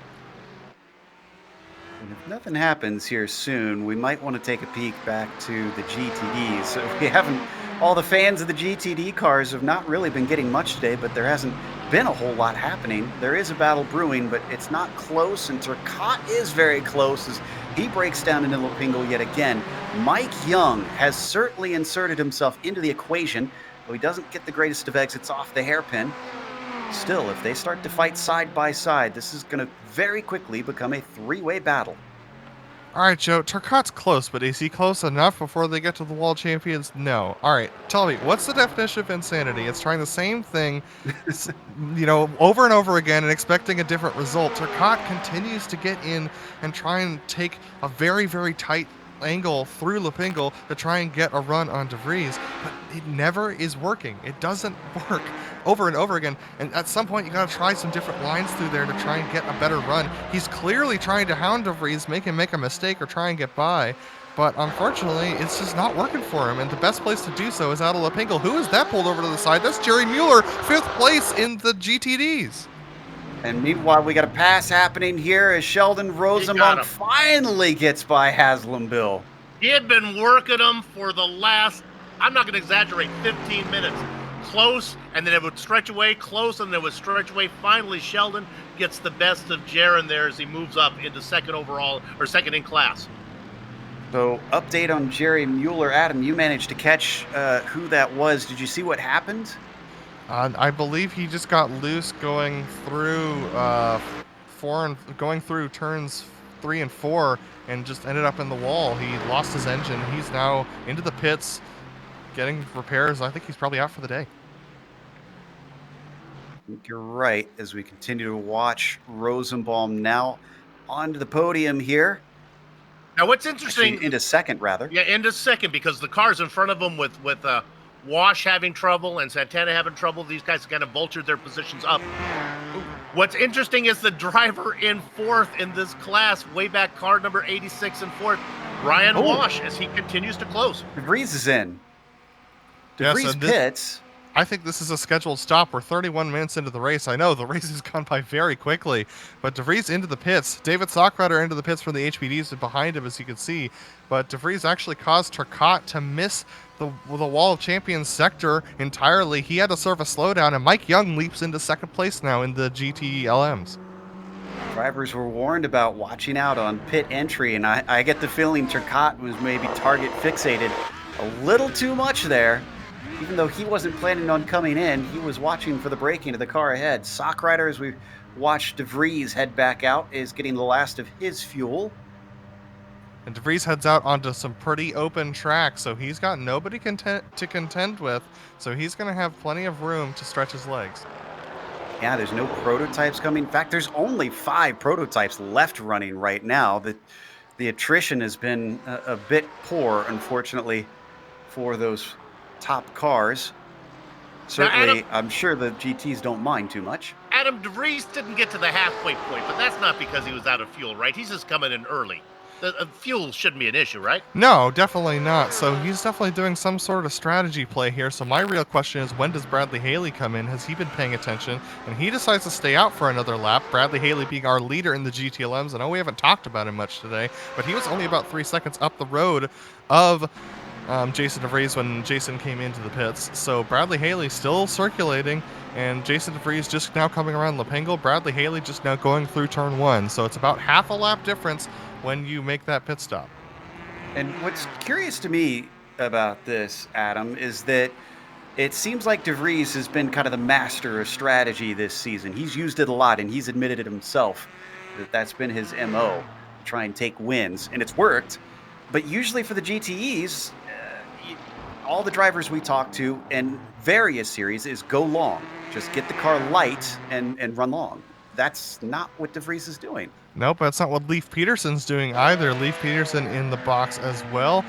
And if nothing happens here soon, we might want to take a peek back to the GTDs. So we haven't, all the fans of the GTD cars have not really been getting much today, but there hasn't been a whole lot happening. There is a battle brewing, but it's not close, and Turcotte is very close as he breaks down into Lapingo yet again. Mike Young has certainly inserted himself into the equation, though he doesn't get the greatest of exits off the hairpin. Still, if they start to fight side by side, this is going to very quickly become a 3-way battle. All right, Joe, Turcotte's close, but is he close enough before they get to the World Champions? No. All right, tell me, what's the definition of insanity? It's trying the same thing, over and over again and expecting a different result. Turcotte continues to get in and try and take a very, very tight angle through Lapingo to try and get a run on DeVries, but it never is working. It doesn't work over and over again, and at some point you got to try some different lines through there to try and get a better run. He's clearly trying to hound DeVries, make him make a mistake or try and get by, but unfortunately it's just not working for him, and the best place to do so is out of Lapingo. Who is that pulled over to the side? That's Jerry Mueller, 5th place in the GTDs. And meanwhile, we got a pass happening here as Sheldon Rosenbaum finally gets by Haslam Bill. He had been working him for the last, I'm not going to exaggerate, 15 minutes. Close, and then it would stretch away, close, and then it would stretch away. Finally, Sheldon gets the best of Jaron there as he moves up into second overall, or second in class. So, update on Jerry Mueller. Adam, you managed to catch who that was. Did you see what happened? I believe he just got loose going through going through turns 3 and 4 and just ended up in the wall. He lost his engine. He's now into the pits getting repairs. I think he's probably out for the day. You're right, as we continue to watch Rosenbaum now onto the podium here. Now, what's interesting... Actually, into second, rather. Yeah, into second, because the car's in front of him with Wash having trouble and Santana having trouble. These guys kind of vultured their positions up. What's interesting is the driver in 4th in this class, way back car number 86 in 4th, Ryan Wash, as he continues to close. DeVries is in. DeVries pits. I think this is a scheduled stop. We're 31 minutes into the race. I know the race has gone by very quickly, but DeVries into the pits. David Stockrider into the pits from the HPDs behind him, as you can see. But DeVries actually caused Turcotte to miss the Wall of Champions sector entirely. He had to serve a slowdown, and Mike Young leaps into second place now in the GTLMs. Drivers were warned about watching out on pit entry, and I get the feeling Turcotte was maybe target fixated a little too much there. Even though he wasn't planning on coming in, he was watching for the braking of the car ahead. Sock Rider, as we watch De Vries head back out, is getting the last of his fuel. And De Vries heads out onto some pretty open track, so he's got nobody to contend with, so he's going to have plenty of room to stretch his legs. Yeah, there's no prototypes coming. In fact, there's only 5 prototypes left running right now. The attrition has been a bit poor, unfortunately, for those top cars. Certainly, I'm sure the GTs don't mind too much. Adam, De Vries didn't get to the halfway point, but that's not because he was out of fuel, right? He's just coming in early. The fuel shouldn't be an issue, right? No, definitely not. So he's definitely doing some sort of strategy play here. So my real question is, when does Bradley Haley come in? Has he been paying attention? And he decides to stay out for another lap. Bradley Haley being our leader in the GTLMs. I know we haven't talked about him much today, but he was only about 3 seconds up the road of Jason De Vries when Jason came into the pits. So Bradley Haley still circulating, and Jason De Vries just now coming around Lepengo. Bradley Haley just now going through turn 1. So it's about half a lap difference when you make that pit stop. And what's curious to me about this, Adam, is that it seems like De Vries has been kind of the master of strategy this season. He's used it a lot, and he's admitted it himself that that's been his MO, try and take wins, and it's worked. But usually for the GTEs, all the drivers we talk to in various series is go long. Just get the car light and run long. That's not what De Vries is doing. Nope, that's not what Leif Peterson's doing either. Leif Peterson in the box as well.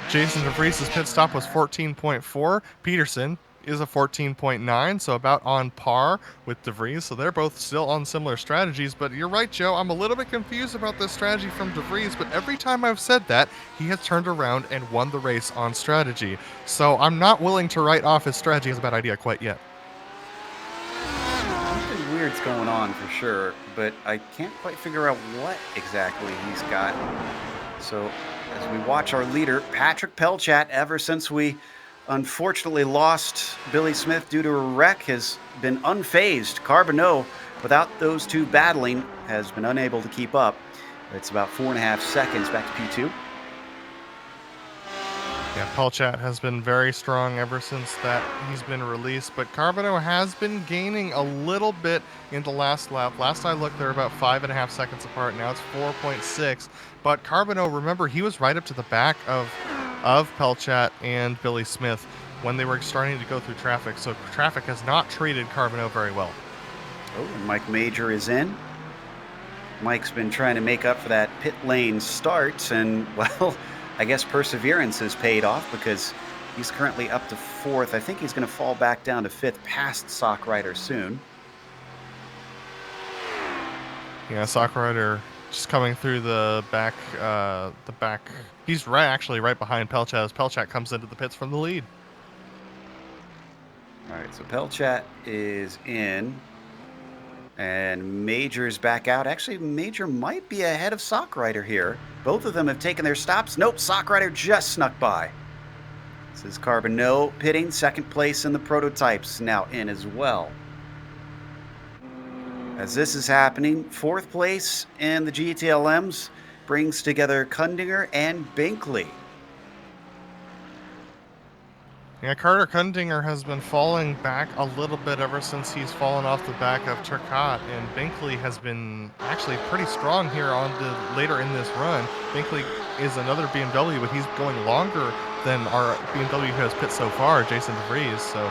Jason De Vries' pit stop was 14.4. Peterson is a 14.9, so about on par with De Vries. So they're both still on similar strategies. But you're right, Joe. I'm a little bit confused about this strategy from De Vries, but every time I've said that, he has turned around and won the race on strategy. So I'm not willing to write off his strategy as a bad idea quite yet. Something weird's going on for sure, but I can't quite figure out what exactly he's got. So as we watch our leader, Patrick Pelchat, ever since we unfortunately lost Billy Smith due to a wreck, has been unfazed. Carbonneau, without those two battling, has been unable to keep up. It's about 4.5 seconds back to P2. Yeah, Pelchat has been very strong ever since that he's been released, but Carbonneau has been gaining a little bit into last lap. Last I looked, they're about 5.5 seconds apart. Now it's 4.6. But Carbonneau, remember, he was right up to the back of Pelchat and Billy Smith when they were starting to go through traffic. So traffic has not treated Carbonneau very well. Oh, and Mike Major is in. Mike's been trying to make up for that pit lane start, and, well, I guess perseverance has paid off because he's currently up to 4th. I think he's going to fall back down to 5th past Sock Rider soon. Yeah, Sock Rider just coming through the back. He's actually right behind Pelchat as Pelchat comes into the pits from the lead. All right, so Pelchat is in, and Major's back out. Actually, Major might be ahead of Sock Rider here. Both of them have taken their stops. Nope, Sock Rider just snuck by. This is Carbonneau pitting, 2nd place in the prototypes, now in as well. As this is happening, 4th place in the GTLMs brings together Kundinger and Binkley. Yeah, Carter Kundinger has been falling back a little bit ever since he's fallen off the back of Turcotte, and Binkley has been actually pretty strong here later in this run. Binkley is another BMW, but he's going longer than our BMW who has pit so far, Jason De Vries. So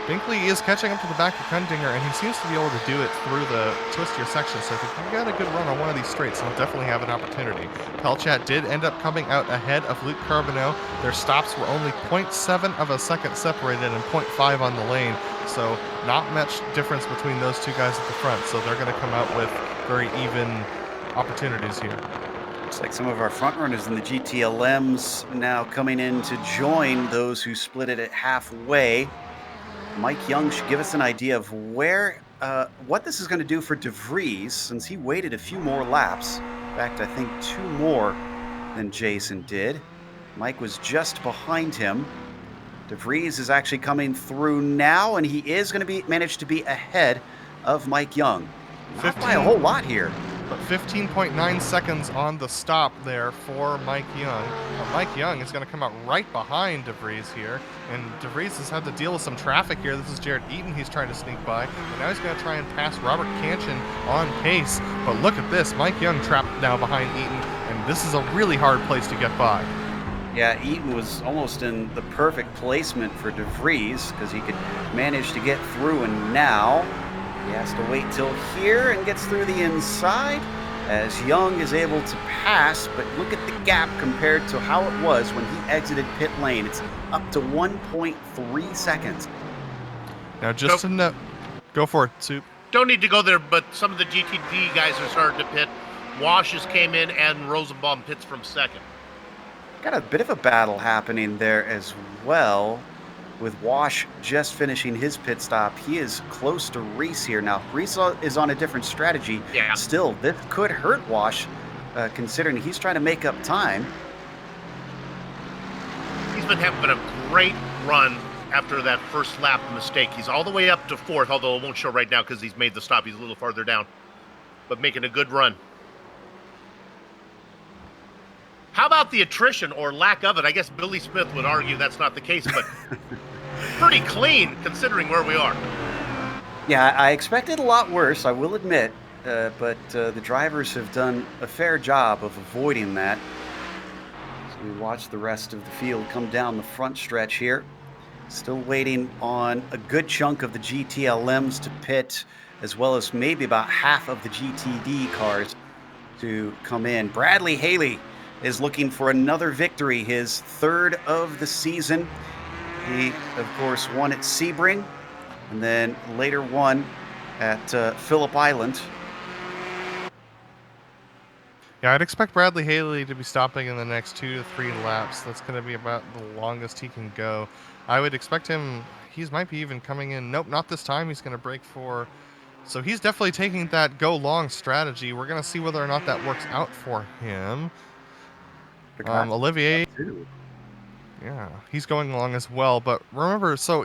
Binkley is catching up to the back of Kundinger, and he seems to be able to do it through the twistier section. So if you got a good run on one of these straights, he'll definitely have an opportunity. Pelchat did end up coming out ahead of Luke Carbonneau. Their stops were only 0.7 of a second separated and 0.5 on the lane. So not much difference between those two guys at the front. So they're going to come out with very even opportunities here. Looks like some of our front runners in the GTLMs now coming in to join those who split it at halfway. Mike Young should give us an idea of what this is going to do for De Vries, since he waited a few more laps. In fact, I think 2 more than Jason did. Mike was just behind him. De Vries is actually coming through now, and he is going to manage to be ahead of Mike Young. Not by a whole lot here. but 15.9 seconds on the stop there for Mike Young. Mike Young is going to come out right behind DeVries here, and DeVries has had to deal with some traffic here. This is Jared Eaton he's trying to sneak by, and now he's going to try and pass Robert Canchin on pace. But look at this, Mike Young trapped now behind Eaton, and this is a really hard place to get by. Yeah, Eaton was almost in the perfect placement for DeVries because he could manage to get through, and now he has to wait till here and gets through the inside as Young is able to pass, but look at the gap compared to how it was when he exited pit lane. It's up to 1.3 seconds. Now just to note, go for it, Soup. Don't need to go there, but some of the GTD guys are starting to pit. Washes came in and Rosenbaum pits from second. Got a bit of a battle happening there as well, with Wash just finishing his pit stop. He is close to Reese here. Now, Reese is on a different strategy. Yeah. Still, this could hurt Wash, considering he's trying to make up time. He's been having a great run after that first lap mistake. He's all the way up to fourth, although it won't show right now because he's made the stop. He's a little farther down, but making a good run. How about the attrition or lack of it? I guess Billy Smith would argue that's not the case, but pretty clean considering where we are. Yeah, I expected a lot worse, I will admit, but the drivers have done a fair job of avoiding that. So we watch the rest of the field come down the front stretch here. Still waiting on a good chunk of the GTLMs to pit, as well as maybe about half of the GTD cars to come in. Bradley Haley is looking for another victory, his third of the season. He, of course, won at Sebring and then later won at Phillip Island. Yeah, I'd expect Bradley Haley to be stopping in the next 2 to 3 laps. That's going to be about the longest he can go. I would expect him, he might be even coming in. Nope, not this time. He's going to break for... So he's definitely taking that go long strategy. We're going to see whether or not that works out for him. Olivier, yeah, he's going along as well. But remember, so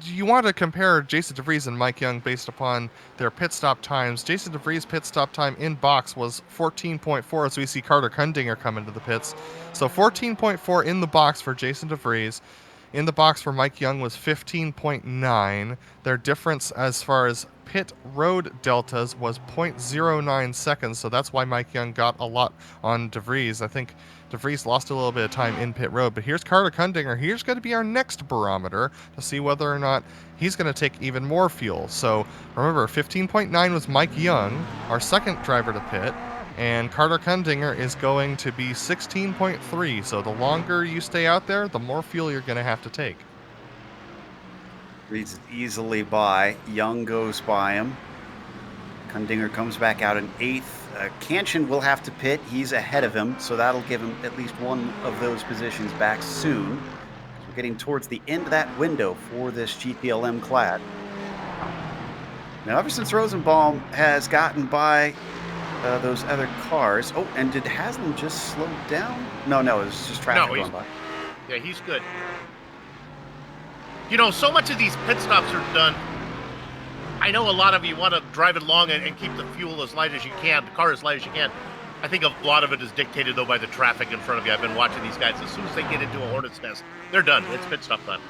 you want to compare Jason DeVries and Mike Young based upon their pit stop times. Jason DeVries' pit stop time in box was 14.4, as we see Carter Kundinger come into the pits. So 14.4 in the box for Jason DeVries. In the box for Mike Young was 15.9. Their difference as far as pit road deltas was 0.09 seconds, so that's why Mike Young got a lot on DeVries. I think DeVries lost a little bit of time in pit road, but here's Carter Kundinger. Here's going to be our next barometer to see whether or not he's going to take even more fuel. So remember, 15.9 was Mike Young, our second driver to pit, and Carter Kundinger is going to be 16.3. So the longer you stay out there, the more fuel you're going to have to take. Reads easily by. Young goes by him. Kundinger comes back out in 8th. Canchin will have to pit. He's ahead of him, so that'll give him at least one of those positions back soon. We're getting towards the end of that window for this GPLM clad. Now, ever since Rosenbaum has gotten by those other cars... Oh, and did Haslam just slow down? No, it was just traffic going by. Yeah, he's good. You know, so much of these pit stops are done. I know a lot of you want to drive it along and keep the fuel as light as you can, the car as light as you can. I think a lot of it is dictated, though, by the traffic in front of you. I've been watching these guys. As soon as they get into a hornet's nest, they're done. It's pit stop time.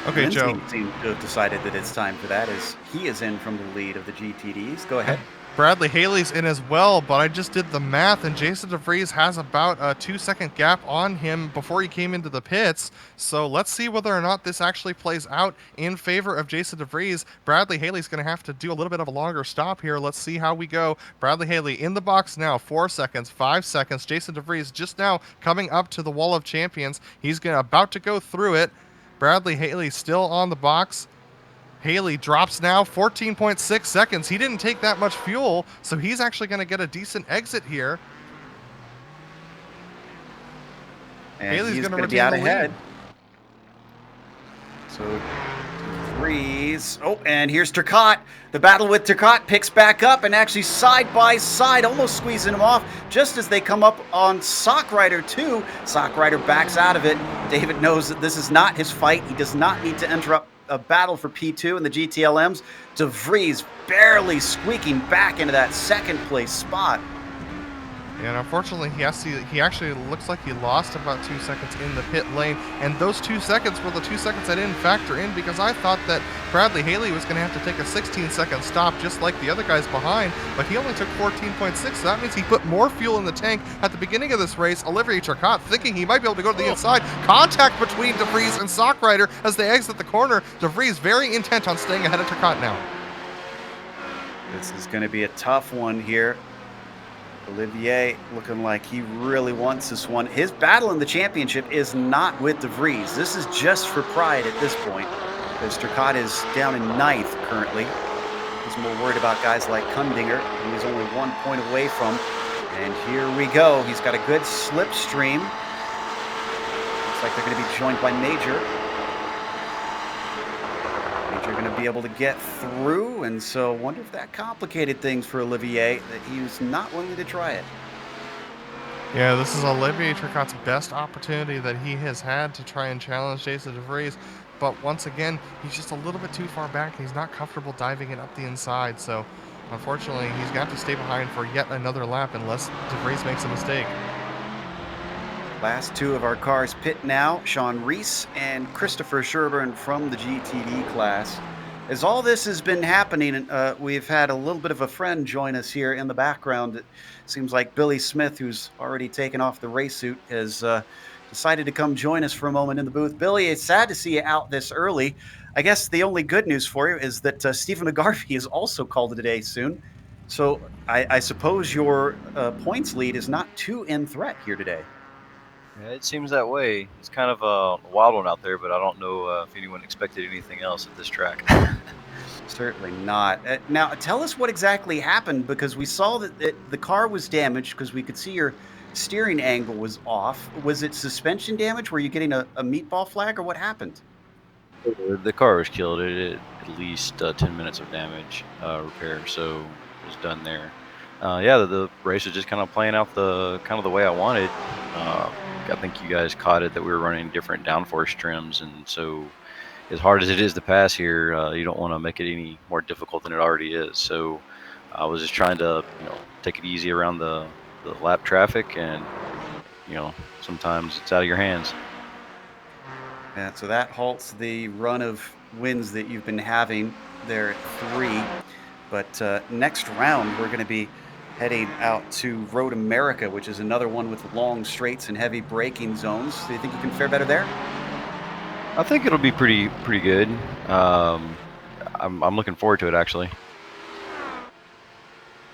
Okay, Joe. Seems to have decided that it's time for that, as he is in from the lead of the GTDs. Go ahead. Bradley Haley's in as well, but I just did the math, and Jason DeVries has about a 2-second gap on him before he came into the pits. So let's see whether or not this actually plays out in favor of Jason DeVries. Bradley Haley's going to have to do a little bit of a longer stop here. Let's see how we go. Bradley Haley in the box now, 4 seconds, 5 seconds. Jason DeVries just now coming up to the wall of champions. He's about to go through it. Bradley Haley still on the box. Haley drops now 14.6 seconds. He didn't take that much fuel, so he's actually going to get a decent exit here. And Haley's going to be out ahead. So DeVries. Oh, and here's Turcotte. The battle with Turcotte picks back up and actually side by side, almost squeezing him off just as they come up on Sockrider 2. Sockrider backs out of it. David knows that this is not his fight. He does not need to interrupt a battle for P2 in the GTLMs. De Vries barely squeaking back into that second place spot. And unfortunately, he actually looks like he lost about 2 seconds in the pit lane. And those 2 seconds were the 2 seconds I didn't factor in because I thought that Bradley Haley was going to have to take a 16-second stop just like the other guys behind. But he only took 14.6, so that means he put more fuel in the tank at the beginning of this race. Olivier Turcotte thinking he might be able to go to the inside. Contact between De Vries and Sockrider as they exit the corner. De Vries very intent on staying ahead of Turcotte now. This is going to be a tough one here. Olivier looking like he really wants this one. His battle in the championship is not with De Vries. This is just for pride at this point, as Turcotte is down in 9th currently. He's more worried about guys like Kundinger, who he's only 1 point away from. And here we go. He's got a good slipstream. Looks like they're going to be joined by Major. Major going to be able to get through, and so wonder if that complicated things for Olivier, that he was not willing to try it. Yeah, this is Olivier Turcotte's best opportunity that he has had to try and challenge Jason De Vries. But once again, he's just a little bit too far back. He's not comfortable diving it up the inside. So unfortunately, he's going to have to stay behind for yet another lap unless De Vries makes a mistake. Last two of our cars pit now, Sean Reese and Christopher Sherburne from the GTD class. As all this has been happening, we've had a little bit of a friend join us here in the background. It seems like Billy Smith, who's already taken off the race suit, has decided to come join us for a moment in the booth. Billy, it's sad to see you out this early. I guess the only good news for you is that Stephen McGarvey is also called today soon. So I suppose your points lead is not too in threat here today. Yeah, it seems that way. It's kind of a wild one out there, but I don't know if anyone expected anything else at this track. Certainly not. Now, tell us what exactly happened, because we saw that the car was damaged because we could see your steering angle was off. Was it suspension damage? Were you getting a meatball flag, or what happened? The car was killed. It had at least 10 minutes of damage repair, so it was done there. Yeah, the race was just kind of playing out the way I wanted. I think you guys caught it that we were running different downforce trims, and so as hard as it is to pass here, you don't want to make it any more difficult than it already is. So I was just trying to, take it easy around the lap traffic, and sometimes it's out of your hands. Yeah, so that halts the run of wins that you've been having there at 3. But next round, we're going to be heading out to Road America, which is another one with long straights and heavy braking zones. Do you think you can fare better there? I think it'll be pretty good. I'm looking forward to it, actually.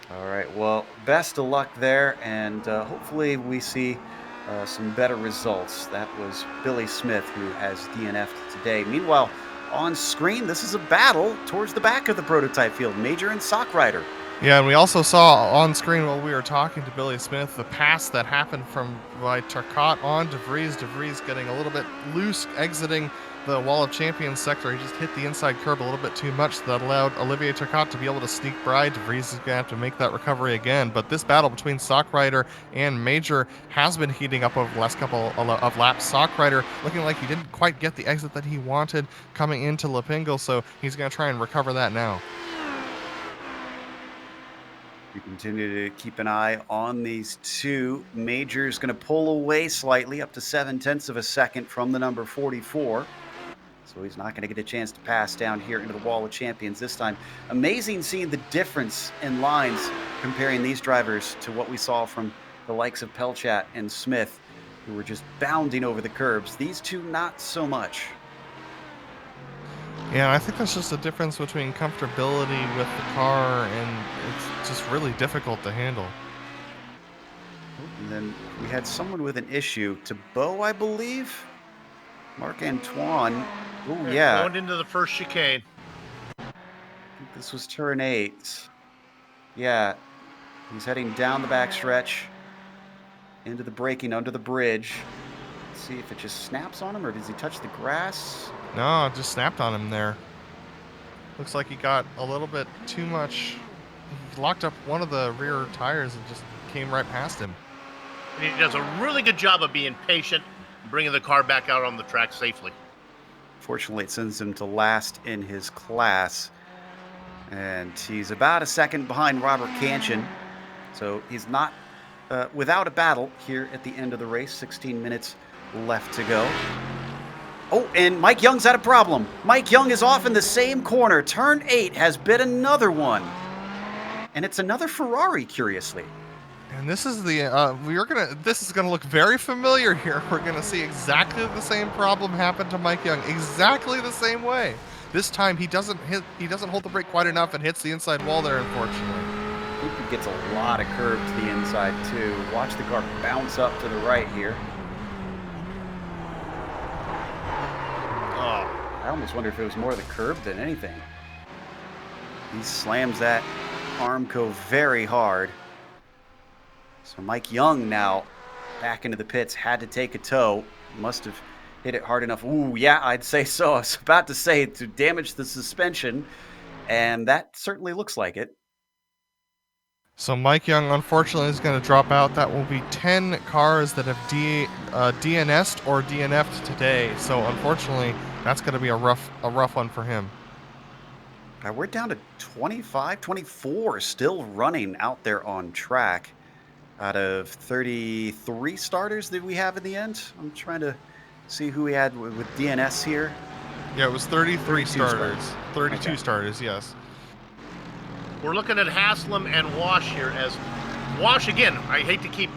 All right, well, best of luck there, and hopefully we see some better results. That was Billy Smith, who has DNF'd today. Meanwhile, on screen, this is a battle towards the back of the prototype field, Major and Sockrider. Yeah, and we also saw on screen while we were talking to Billy Smith the pass that happened by Turcotte on De Vries. De Vries getting a little bit loose exiting the Wall of Champions sector. He just hit the inside curb a little bit too much. That allowed Olivier Turcotte to be able to sneak by. De Vries is going to have to make that recovery again. But this battle between Sockrider and Major has been heating up over the last couple of laps. Sockrider looking like he didn't quite get the exit that he wanted coming into Lepingle, so he's going to try and recover that now. We continue to keep an eye on these two. Major's going to pull away slightly, up to 0.7 of a second from the number 44. So he's not going to get a chance to pass down here into the Wall of Champions this time. Amazing seeing the difference in lines comparing these drivers to what we saw from the likes of Pelchat and Smith, who were just bounding over the curbs. These two, not so much. Yeah, I think that's just a difference between comfortability with the car, and it's just really difficult to handle. And then we had someone with an issue. To Bo, I believe? Marc-Antoine. Oh, yeah. Going into the first chicane. I think this was turn 8. Yeah. He's heading down the backstretch into the braking under the bridge. Let's see if it just snaps on him, or does he touch the grass? No, it just snapped on him there. Looks like he got a little bit too much. He locked up one of the rear tires and just came right past him. And he does a really good job of being patient and bringing the car back out on the track safely. Fortunately, it sends him to last in his class. And he's about a second behind Robert Kanchan. So he's not without a battle here at the end of the race. 16 minutes left to go. Oh, and Mike Young's had a problem. Mike Young is off in the same corner. Turn 8 has bit another one. And it's another Ferrari, curiously. And this is the this is gonna look very familiar here. We're gonna see exactly the same problem happen to Mike Young, exactly the same way. This time he doesn't hold the brake quite enough and hits the inside wall there, unfortunately. I think he gets a lot of curve to the inside too. Watch the car bounce up to the right here. Oh, I almost wonder if it was more the curb than anything. He slams that Armco very hard. So Mike Young now back into the pits, had to take a tow. Must have hit it hard enough. Ooh, yeah, I'd say so. I was about to say to damage the suspension, and that certainly looks like it. So Mike Young, unfortunately, is going to drop out. That will be 10 cars that have DNS'd or DNF'd today. So unfortunately, that's going to be a rough one for him. We're down to 25, 24 still running out there on track. Out of 33 starters that we have in the end. I'm trying to see who we had with DNS here. Yeah, it was 33 starters. 32 okay. Starters, yes. We're looking at Haslam and Wash here. As Wash, again, I hate to keep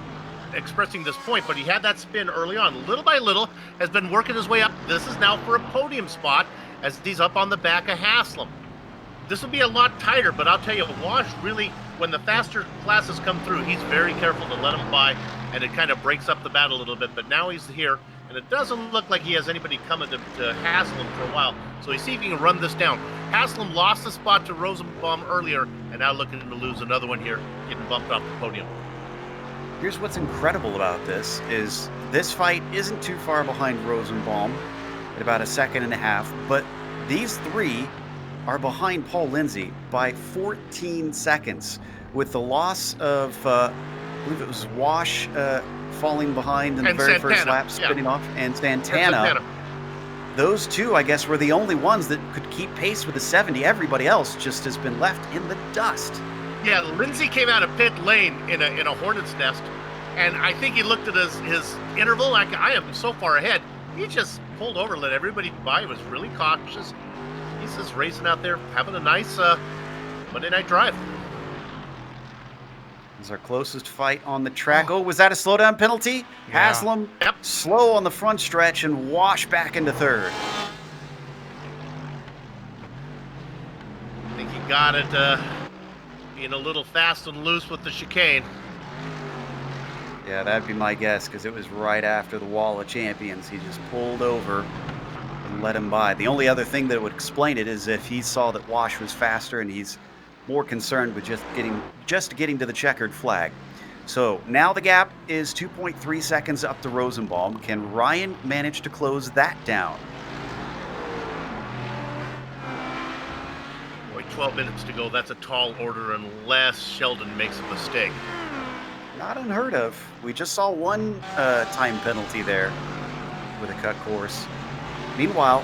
expressing this point, but he had that spin early on. Little by little, has been working his way up. This is now for a podium spot as he's up on the back of Haslam. This will be a lot tighter, but I'll tell you, Wash really, when the faster classes come through, he's very careful to let them by, and it kind of breaks up the battle a little bit. But now he's here, and it doesn't look like he has anybody coming to Haslam for a while. So he's see if he can run this down. Haslam lost the spot to Rosenbaum earlier, and now looking to lose another one here, getting bumped off the podium. Here's what's incredible about this is this fight isn't too far behind Rosenbaum at about a second and a half, but these three are behind Paul Lindsay by 14 seconds with the loss of, I believe it was Wash falling behind in the very first lap, spinning off, and Santana. Those two, I guess, were the only ones that could keep pace with the 70. Everybody else just has been left in the dust. Yeah, Lindsay came out of pit lane in a hornet's nest, and I think he looked at his interval like, I am so far ahead. He just pulled over, let everybody by. He was really cautious. He's just racing out there, having a nice Monday night drive. This is our closest fight on the track. Oh, was that a slowdown penalty? Yeah. Haslam slow on the front stretch and Wash back into third. I think he got it being a little fast and loose with the chicane. Yeah, that'd be my guess, because it was right after the Wall of Champions. He just pulled over and let him by. The only other thing that would explain it is if he saw that Wash was faster and he's more concerned with just getting to the checkered flag. So now the gap is 2.3 seconds up to Rosenbaum. Can Ryan manage to close that down? Boy, 12 minutes to go. That's a tall order unless Sheldon makes a mistake. Not unheard of. We just saw one time penalty there with a cut course. Meanwhile,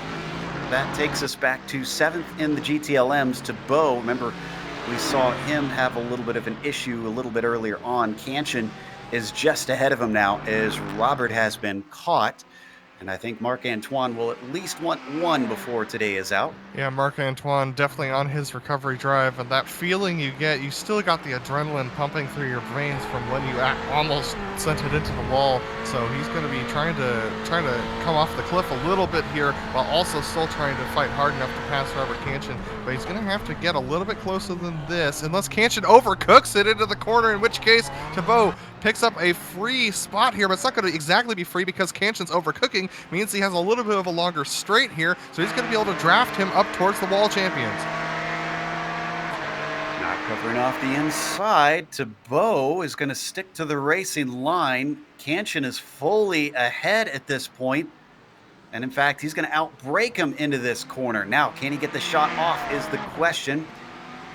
that takes us back to 7th in the GTLMs to Bo. Remember, we saw him have a little bit of an issue a little bit earlier on. Kanchan is just ahead of him now as Robert has been caught. And I think Marc-Antoine will at least want one before today is out. Yeah, Marc-Antoine definitely on his recovery drive, and that feeling you get, you still got the adrenaline pumping through your veins from when you almost sent it into the wall. So he's going to be trying to come off the cliff a little bit here, while also still trying to fight hard enough to pass Robert Kanchan. But he's going to have to get a little bit closer than this, unless Kanchan overcooks it into the corner, in which case Thibaut picks up a free spot here, but it's not going to exactly be free because Kanchan's overcooking means he has a little bit of a longer straight here, so he's going to be able to draft him up towards the wall champions. Not covering off the inside. Thibaut is going to stick to the racing line. Kanchan is fully ahead at this point, and in fact, he's going to outbrake him into this corner. Now, can he get the shot off is the question.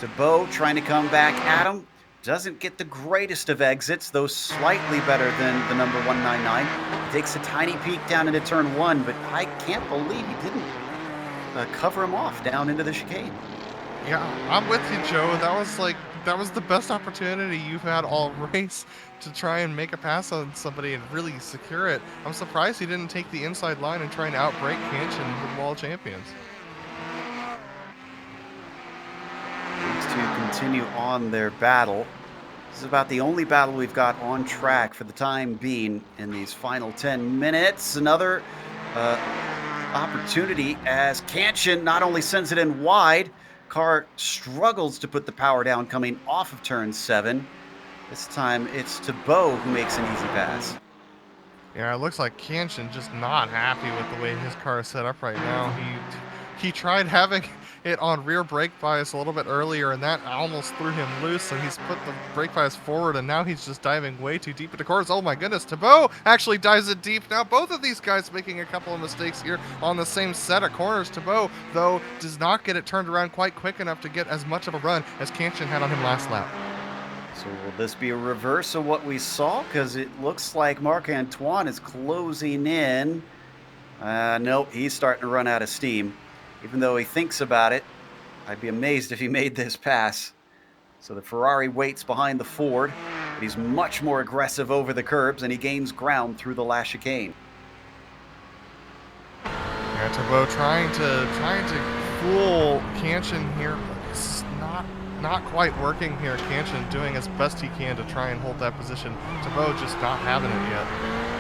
Thibaut trying to come back at him. Doesn't get the greatest of exits, though slightly better than the number 199. Takes a tiny peek down into turn 1, but I can't believe he didn't cover him off down into the chicane. Yeah, I'm with you, Joe. That was the best opportunity you've had all race to try and make a pass on somebody and really secure it. I'm surprised he didn't take the inside line and try and outbreak Canchin with Wall Champions. Needs to continue on their battle. This is about the only battle we've got on track for the time being in these final 10 minutes. Another opportunity as Canchin not only sends it in wide, car struggles to put the power down coming off of turn 7. This time it's Thibault who makes an easy pass. Yeah, it looks like Canchin just not happy with the way his car is set up right now. He tried having it on rear brake bias a little bit earlier, and that almost threw him loose, so he's put the brake bias forward, and now he's just diving way too deep into corners. Oh my goodness, Thibault actually dives it deep. Now both of these guys making a couple of mistakes here on the same set of corners. Thibault, though, does not get it turned around quite quick enough to get as much of a run as Canchin had on him last lap. So will this be a reverse of what we saw? Because it looks like Marc-Antoine is closing in. Nope, he's starting to run out of steam. Even though he thinks about it, I'd be amazed if he made this pass. So the Ferrari waits behind the Ford, but he's much more aggressive over the curbs, and he gains ground through the last chicane. Yeah, Thibault trying to fool Canchin here, but it's not quite working here. Canchin doing as best he can to try and hold that position. Thibault just not having it yet.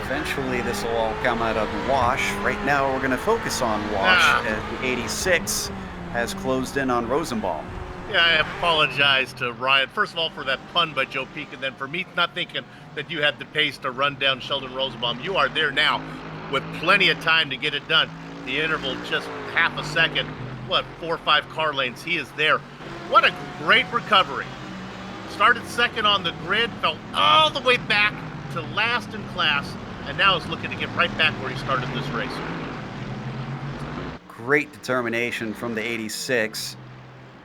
Eventually, this will all come out of the wash. Right now, we're going to focus on wash as the 86 has closed in on Rosenbaum. Yeah, I apologize to Ryan, first of all, for that pun by Joe Peak, and then for me not thinking that you had the pace to run down Sheldon Rosenbaum. You are there now with plenty of time to get it done. The interval just half a second. What, 4 or 5 car lanes? He is there. What a great recovery. Started second on the grid, fell all the way back to last in class, and now is looking to get right back where he started this race. Great determination from the 86.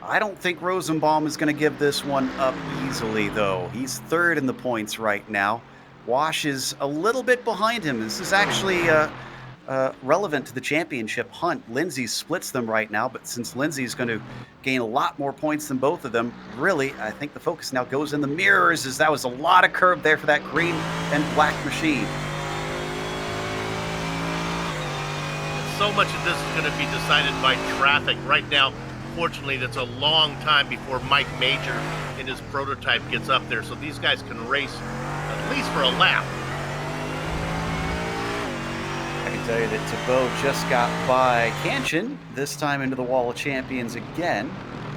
I don't think Rosenbaum is going to give this one up easily, though. He's third in the points right now. Wash is a little bit behind him. This is actually relevant to the championship hunt. Lindsay splits them right now, but since Lindsay's going to gain a lot more points than both of them, really, I think the focus now goes in the mirrors, as that was a lot of curb there for that green and black machine. So much of this is going to be decided by traffic. Right now, fortunately, that's a long time before Mike Major in his prototype gets up there, so these guys can race at least for a lap. I can tell you that Thibault just got by Canchin, this time into the Wall of Champions again.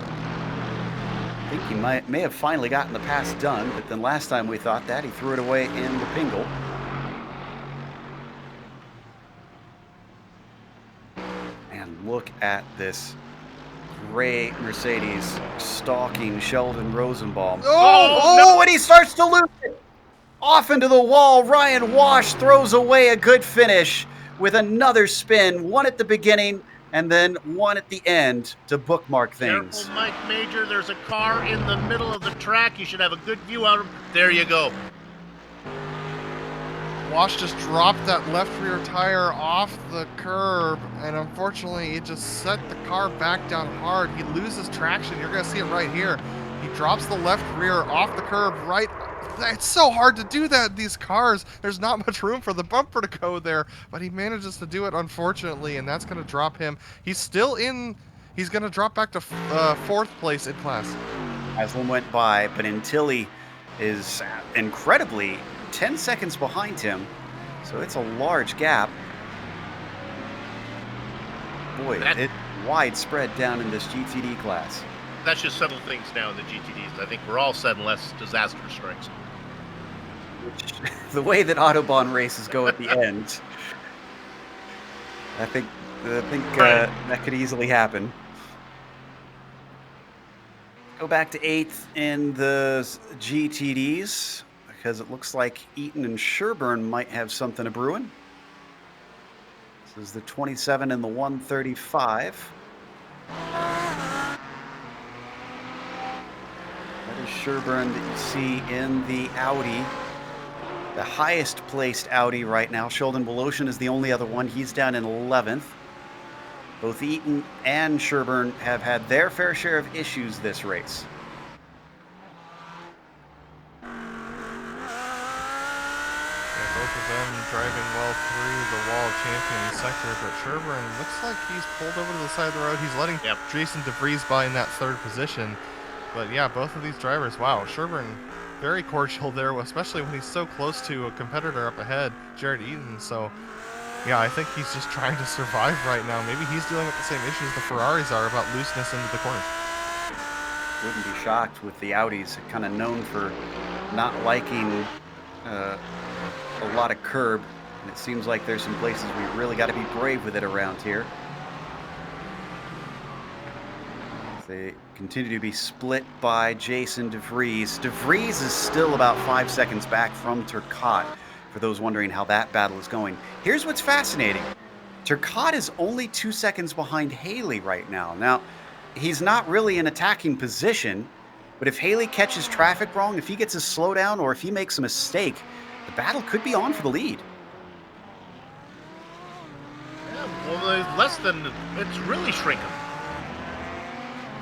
I think he may have finally gotten the pass done, but then last time we thought that, he threw it away in the Pingle. Look at this gray Mercedes stalking Sheldon Rosenbaum. Oh, and he starts to lose it. Off into the wall, Ryan Wash throws away a good finish with another spin, one at the beginning and then one at the end to bookmark things. Careful, Mike Major. There's a car in the middle of the track. You should have a good view out of him. There you go. Wash just dropped that left rear tire off the curb, and unfortunately it just set the car back down hard. He loses traction. You're going to see it right here. He drops the left rear off the curb right. It's so hard to do that in these cars. There's not much room for the bumper to go there, but he manages to do it, unfortunately, and that's going to drop him. He's still in. He's going to drop back to 4th place in class. Aslan went by, but Antilli is incredibly 10 seconds behind him, so it's a large gap. Boy, it's widespread down in this GTD class. That should settle things now in the GTDs. I think we're all set unless disaster strikes. The way that Autobahn races go at the end, I think that could easily happen. Go back to 8th in the GTDs, because it looks like Eaton and Sherburne might have something to brewing. This is the 27 and the 135. That is Sherburne that you see in the Audi. The highest placed Audi right now. Sheldon Voloshin is the only other one. He's down in 11th. Both Eaton and Sherburne have had their fair share of issues this race. Both of them driving well through the wall of champion sector, but Sherburne looks like he's pulled over to the side of the road. He's letting Jason DeVries by in that third position. But yeah, both of these drivers, wow, Sherburne very cordial there, especially when he's so close to a competitor up ahead, Jared Eaton. So yeah, I think he's just trying to survive right now. Maybe he's dealing with the same issues the Ferraris are about looseness into the corners. Wouldn't be shocked with the Audis, kind of known for not liking a lot of curb, and it seems like there's some places we really got to be brave with it around here. They continue to be split by Jason DeVries. DeVries is still about 5 seconds back from Turcotte, for those wondering how that battle is going. Here's what's fascinating. Turcotte is only 2 seconds behind Haley right now. Now, he's not really in attacking position, but if Haley catches traffic wrong, if he gets a slowdown, or if he makes a mistake, the battle could be on for the lead. Yeah, well, less than, it's really shrinking.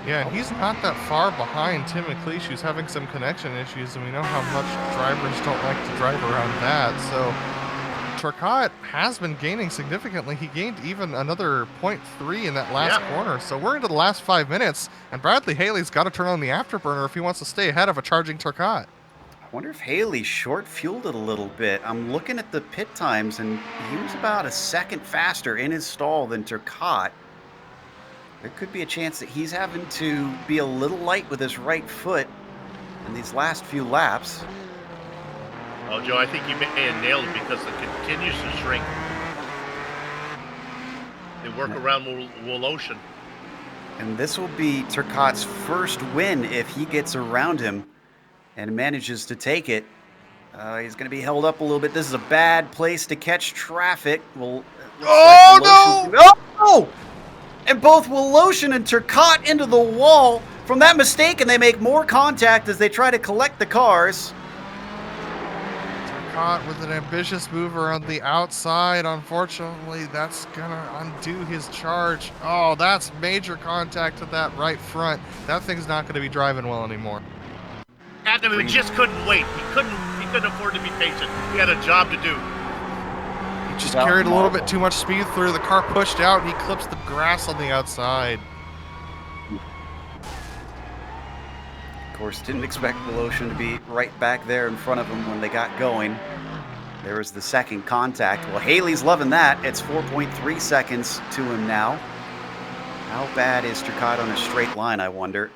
Yeah, he's not that far behind Tim McLeish, who's having some connection issues, and we know how much drivers don't like to drive around that. So Turcotte has been gaining significantly. He gained even another 0.3 in that last corner. So we're into the last 5 minutes, and Bradley Haley's got to turn on the afterburner if he wants to stay ahead of a charging Turcotte. I wonder if Haley short-fueled it a little bit. I'm looking at the pit times, and he was about a second faster in his stall than Turcotte. There could be a chance that he's having to be a little light with his right foot in these last few laps. Oh, Joe, I think you may have nailed it because it continues to shrink. They work around Woloshin. And this will be Turcotte's first win if he gets around him and manages to take it. He's going to be held up a little bit. This is a bad place to catch traffic. Well, oh, no! Oh! And both Woloshin and Turcotte into the wall from that mistake, and they make more contact as they try to collect the cars. Turcotte with an ambitious move around the outside. Unfortunately, that's going to undo his charge. Oh, that's major contact to that right front. That thing's not going to be driving well anymore. He just couldn't wait. He couldn't afford to be patient. He had a job to do. He just carried a little bit too much speed through. The car pushed out, and he clips the grass on the outside. Of course, didn't expect Woloshin to be right back there in front of him when they got going. There was the second contact. Well, Haley's loving that. It's 4.3 seconds to him now. How bad is Turcotte on a straight line, I wonder?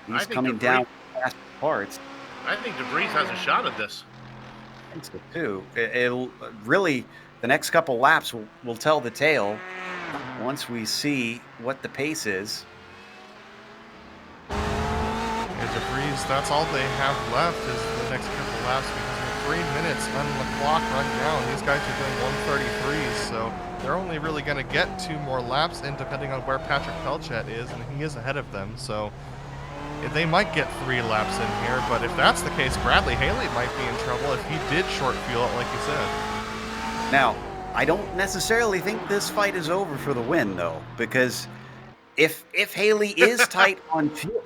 He's coming down fast parts. I think DeVries has a shot at this. I think so too. It'll really, the next couple laps will tell the tale once we see what the pace is. Yeah, DeVries, that's all they have left is the next couple laps because we're 3 minutes on the clock right now, and these guys are doing 133s, so they're only really going to get 2 more laps in depending on where Patrick Pelchat is, and he is ahead of them, so they might get 3 laps in here, but if that's the case, Bradley Haley might be in trouble if he did short fuel it like you said. Now, I don't necessarily think this fight is over for the win, though, because if Haley is tight on fuel,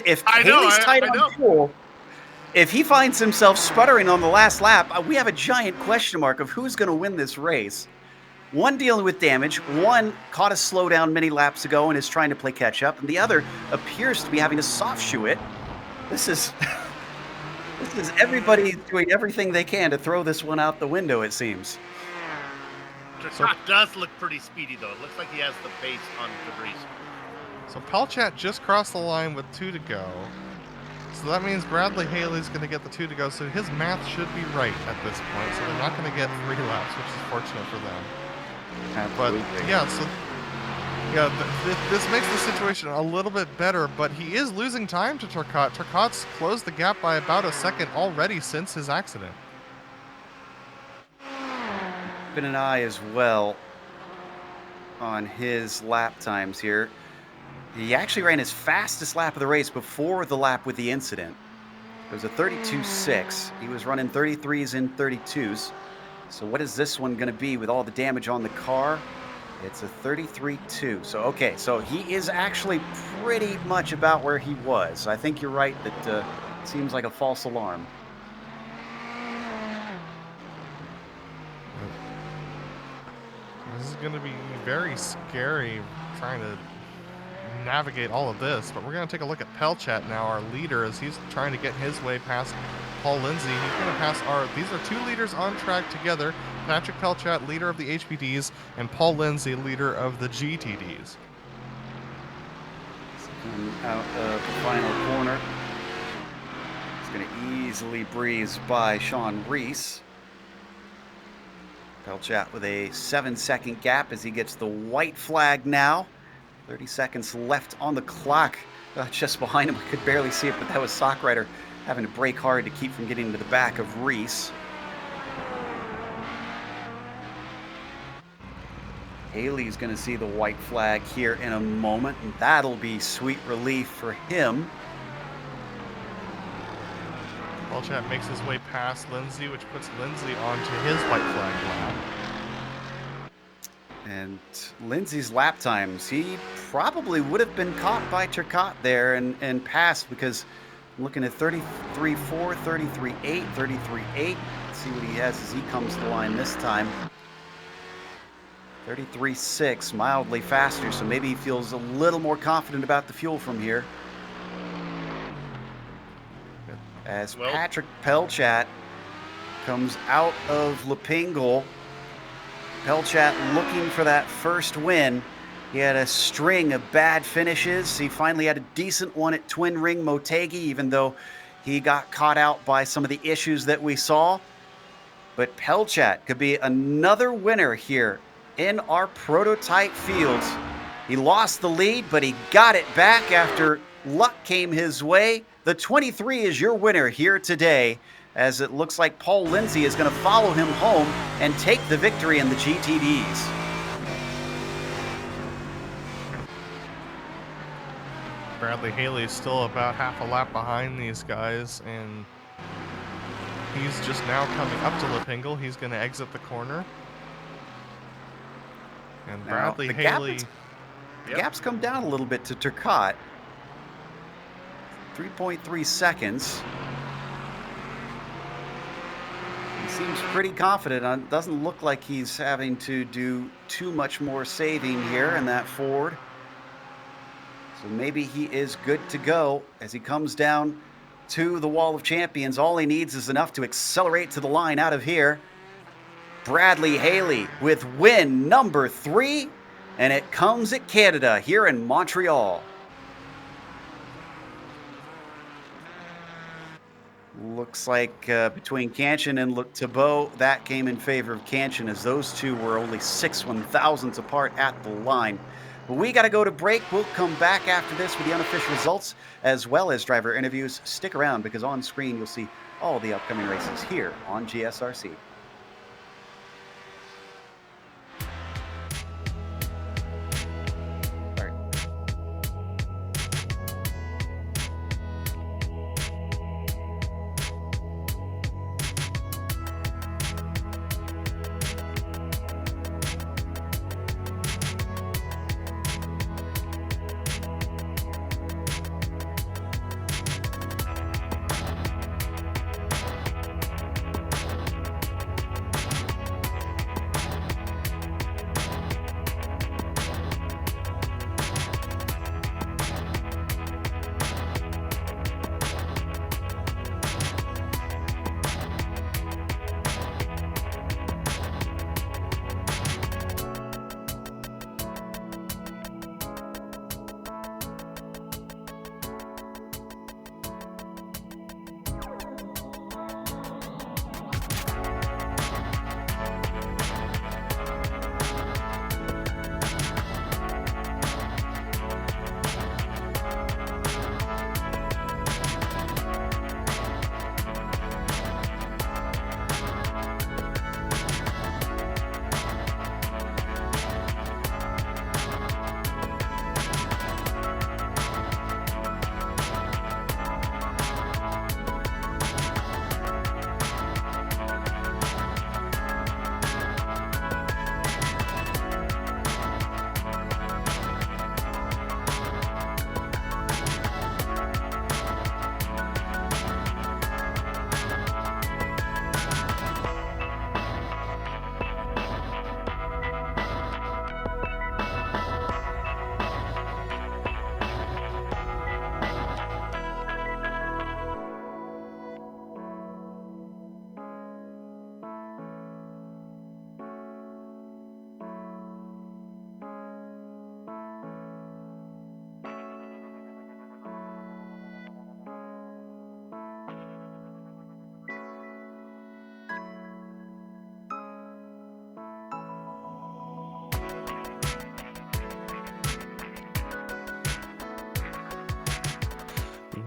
if Haley's tight on fuel, if he finds himself sputtering on the last lap, we have a giant question mark of who's going to win this race. One dealing with damage, one caught a slowdown many laps ago and is trying to play catch up, and the other appears to be having to soft shoe it. This is everybody doing everything they can to throw this one out the window, it seems. Turcotte does look pretty speedy, though. It looks like he has the pace on DeVries. So Pelchat just crossed the line with 2 to go. So that means Bradley Haley's going to get the 2 to go, so his math should be right at this point. So they're not going to get 3 laps, which is fortunate for them. But yeah, so this makes the situation a little bit better, but he is losing time to Turcotte. Turcotte's closed the gap by about a second already since his accident. Keeping an eye as well on his lap times here. He actually ran his fastest lap of the race before the lap with the incident. It was a 32.6. He was running 33s and 32s. So what is this one going to be with all the damage on the car? It's a 33.2. So, okay, so he is actually pretty much about where he was. I think you're right that seems like a false alarm. This is going to be very scary trying to navigate all of this, but we're going to take a look at Pelchat now, our leader, as he's trying to get his way past Paul Lindsay. He's going to pass these are two leaders on track together. Patrick Pelchat, leader of the HPDs, and Paul Lindsay, leader of the GTDs. Coming out of the final corner. He's going to easily breeze by Sean Reese. Pelchat with a 7-second gap as he gets the white flag now. 30 seconds left on the clock. Just behind him, we could barely see it, but that was Sockrider having to brake hard to keep from getting into the back of Reese. Haley's going to see the white flag here in a moment, and that'll be sweet relief for him. Pelchat makes his way past Lindsay, which puts Lindsay onto his white flag lap. And Lindsay's lap times, he probably would have been caught by Turcotte there and passed, because I'm looking at 33.4, 33.8, 33.8. Let's see what he has as he comes to the line this time. 33.6, mildly faster, so maybe he feels a little more confident about the fuel from here. As Patrick Pelchat comes out of Lepingle. Pelchat looking for that first win. He had a string of bad finishes. He finally had a decent one at Twin Ring Motegi, even though he got caught out by some of the issues that we saw. But Pelchat could be another winner here in our prototype fields. He lost the lead, but he got it back after luck came his way. The 23 is your winner here today, as it looks like Paul Lindsay is going to follow him home and take the victory in the GTDs. Bradley Haley is still about half a lap behind these guys, and he's just now coming up to Lepingle. He's going to exit the corner. And Bradley Haley... The gap's come down a little bit to Turcotte. 3.3 seconds. He seems pretty confident. Doesn't look like he's having to do too much more saving here in that Ford. So maybe he is good to go as he comes down to the Wall of Champions. All he needs is enough to accelerate to the line out of here. Bradley Haley with win number 3, and it comes at Canada here in Montreal. Looks like between Canchin and Thibault, that came in favor of Canchin, as those two were only 6/1000ths apart at the line. But we got to go to break. We'll come back after this with the unofficial results as well as driver interviews. Stick around, because on screen you'll see all the upcoming races here on GSRC.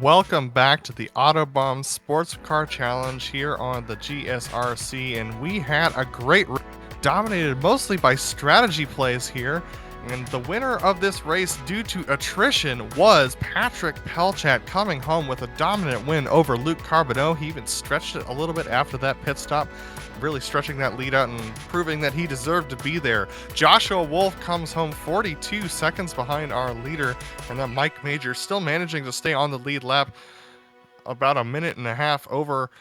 Welcome back to the Autobahn Sportscar Challenge here on the GSRC, and we had a great race dominated mostly by strategy plays here. And the winner of this race due to attrition was Patrick Pelchat, coming home with a dominant win over Luke Carbonneau. He even stretched it a little bit after that pit stop, really stretching that lead out and proving that he deserved to be there. Joshua Wolf comes home 42 seconds behind our leader, and then Mike Major still managing to stay on the lead lap about a minute and a half over.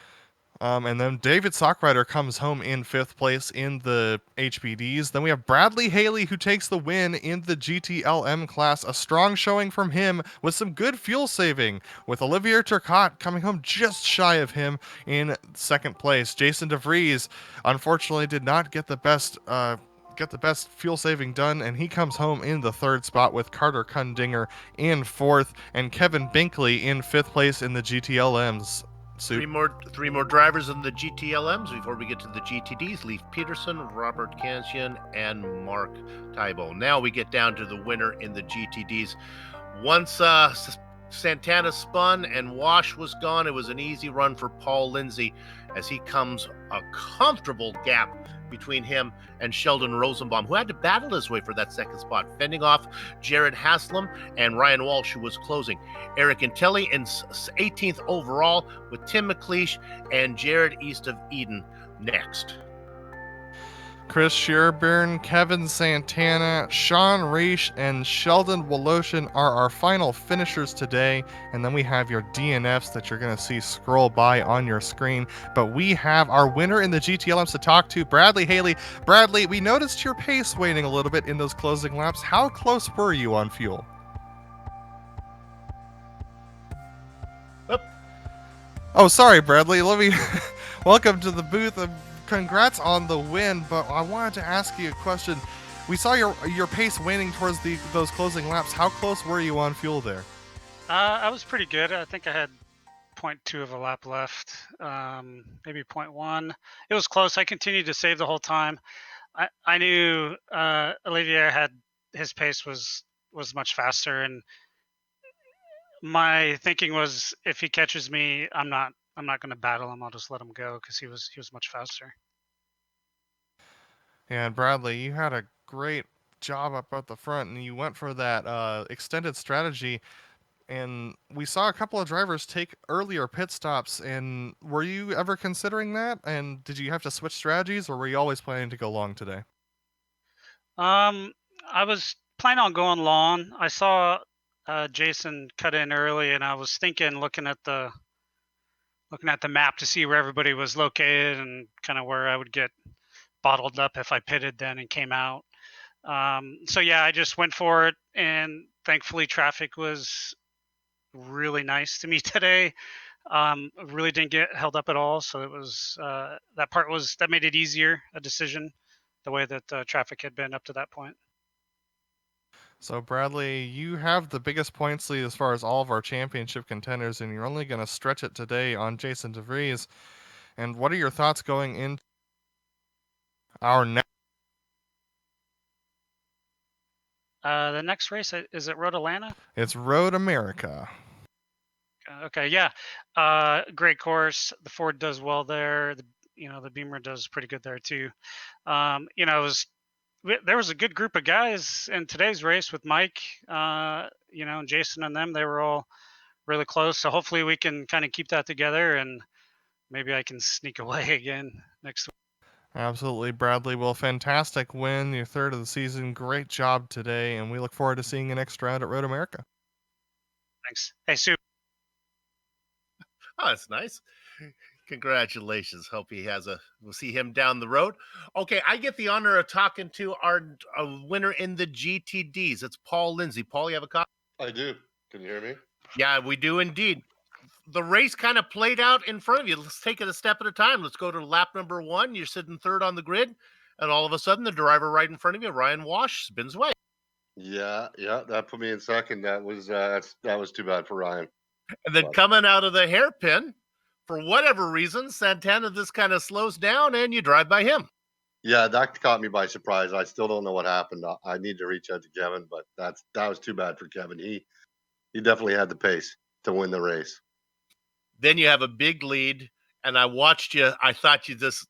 And then David Sockrider comes home in 5th place in the HPDs. Then we have Bradley Haley, who takes the win in the GTLM class. A strong showing from him with some good fuel saving, with Olivier Turcotte coming home just shy of him in 2nd place. Jason DeVries unfortunately did not get the best fuel saving done, and he comes home in the 3rd spot, with Carter Kundinger in 4th and Kevin Binkley in 5th place in the GTLMs. Three more drivers in the GTLMs before we get to the GTDs: Leif Peterson, Robert Kansian, and Mark Taibo. Now we get down to the winner in the GTDs. Once Santana spun and Wash was gone, it was an easy run for Paul Lindsay, as he comes a comfortable gap between him and Sheldon Rosenbaum, who had to battle his way for that 2nd spot, fending off Jared Haslam and Ryan Walsh, who was closing. Eric Intelli in 18th overall, with Tim McLeish and Jared East of Eden next. Chris Sherburne, Kevin Santana, Sean Reish, and Sheldon Woloshin are our final finishers today. And then we have your DNFs that you're going to see scroll by on your screen. But we have our winner in the GTLMs to talk to, Bradley Haley. Bradley, we noticed your pace waning a little bit in those closing laps. How close were you on fuel? Oh, sorry, Bradley. Let me welcome to the booth. Congrats on the win, but I wanted to ask you a question. We saw your pace waning towards those closing laps. How close were you on fuel there? I was pretty good. I think I had 0.2 of a lap left, maybe 0.1. It was close. I continued to save the whole time. I knew Olivier had his pace was much faster, and my thinking was, if he catches me, I'm not going to battle him. I'll just let him go, because he was much faster. Yeah, and Bradley, you had a great job up at the front, and you went for that extended strategy. And we saw a couple of drivers take earlier pit stops. And were you ever considering that? And did you have to switch strategies, or were you always planning to go long today? I was planning on going long. I saw Jason cut in early, and I was thinking, looking at the map to see where everybody was located and kind of where I would get bottled up if I pitted then and came out. So yeah, I just went for it, and thankfully traffic was really nice to me today. Really didn't get held up at all, so it was that made it easier, a decision, the way that traffic had been up to that point. So, Bradley, you have the biggest points lead as far as all of our championship contenders, and you're only going to stretch it today on Jason DeVries. And what are your thoughts going into our next? The next race, is it Road Atlanta? It's Road America. Okay, yeah. Great course. The Ford does well there. The Beamer does pretty good there too. There was a good group of guys in today's race with Mike, and Jason and them. They were all really close. So hopefully we can kind of keep that together, and maybe I can sneak away again next week. Absolutely, Bradley. Well, fantastic win, your 3rd of the season. Great job today, and we look forward to seeing you next round at Road America. Thanks. Hey, Sue. Oh, that's nice. Congratulations. Hope we'll see him down the road. Okay, I get the honor of talking to our winner in the GTDs. It's Paul Lindsay. Paul, you have a copy? I do. Can you hear me? Yeah, we do indeed. The race kind of played out in front of you. Let's take it a step at a time. Let's go to lap number 1. You're sitting 3rd on the grid, and all of a sudden the driver right in front of you, Ryan Wash, spins away. Yeah, that put me in 2nd. That was too bad for Ryan. And then coming out of the hairpin, for whatever reason, Santana just kind of slows down, and you drive by him. Yeah, that caught me by surprise. I still don't know what happened. I need to reach out to Kevin, but that was too bad for Kevin. He definitely had the pace. to win the race. Then you have a big lead, and I watched you. I thought you just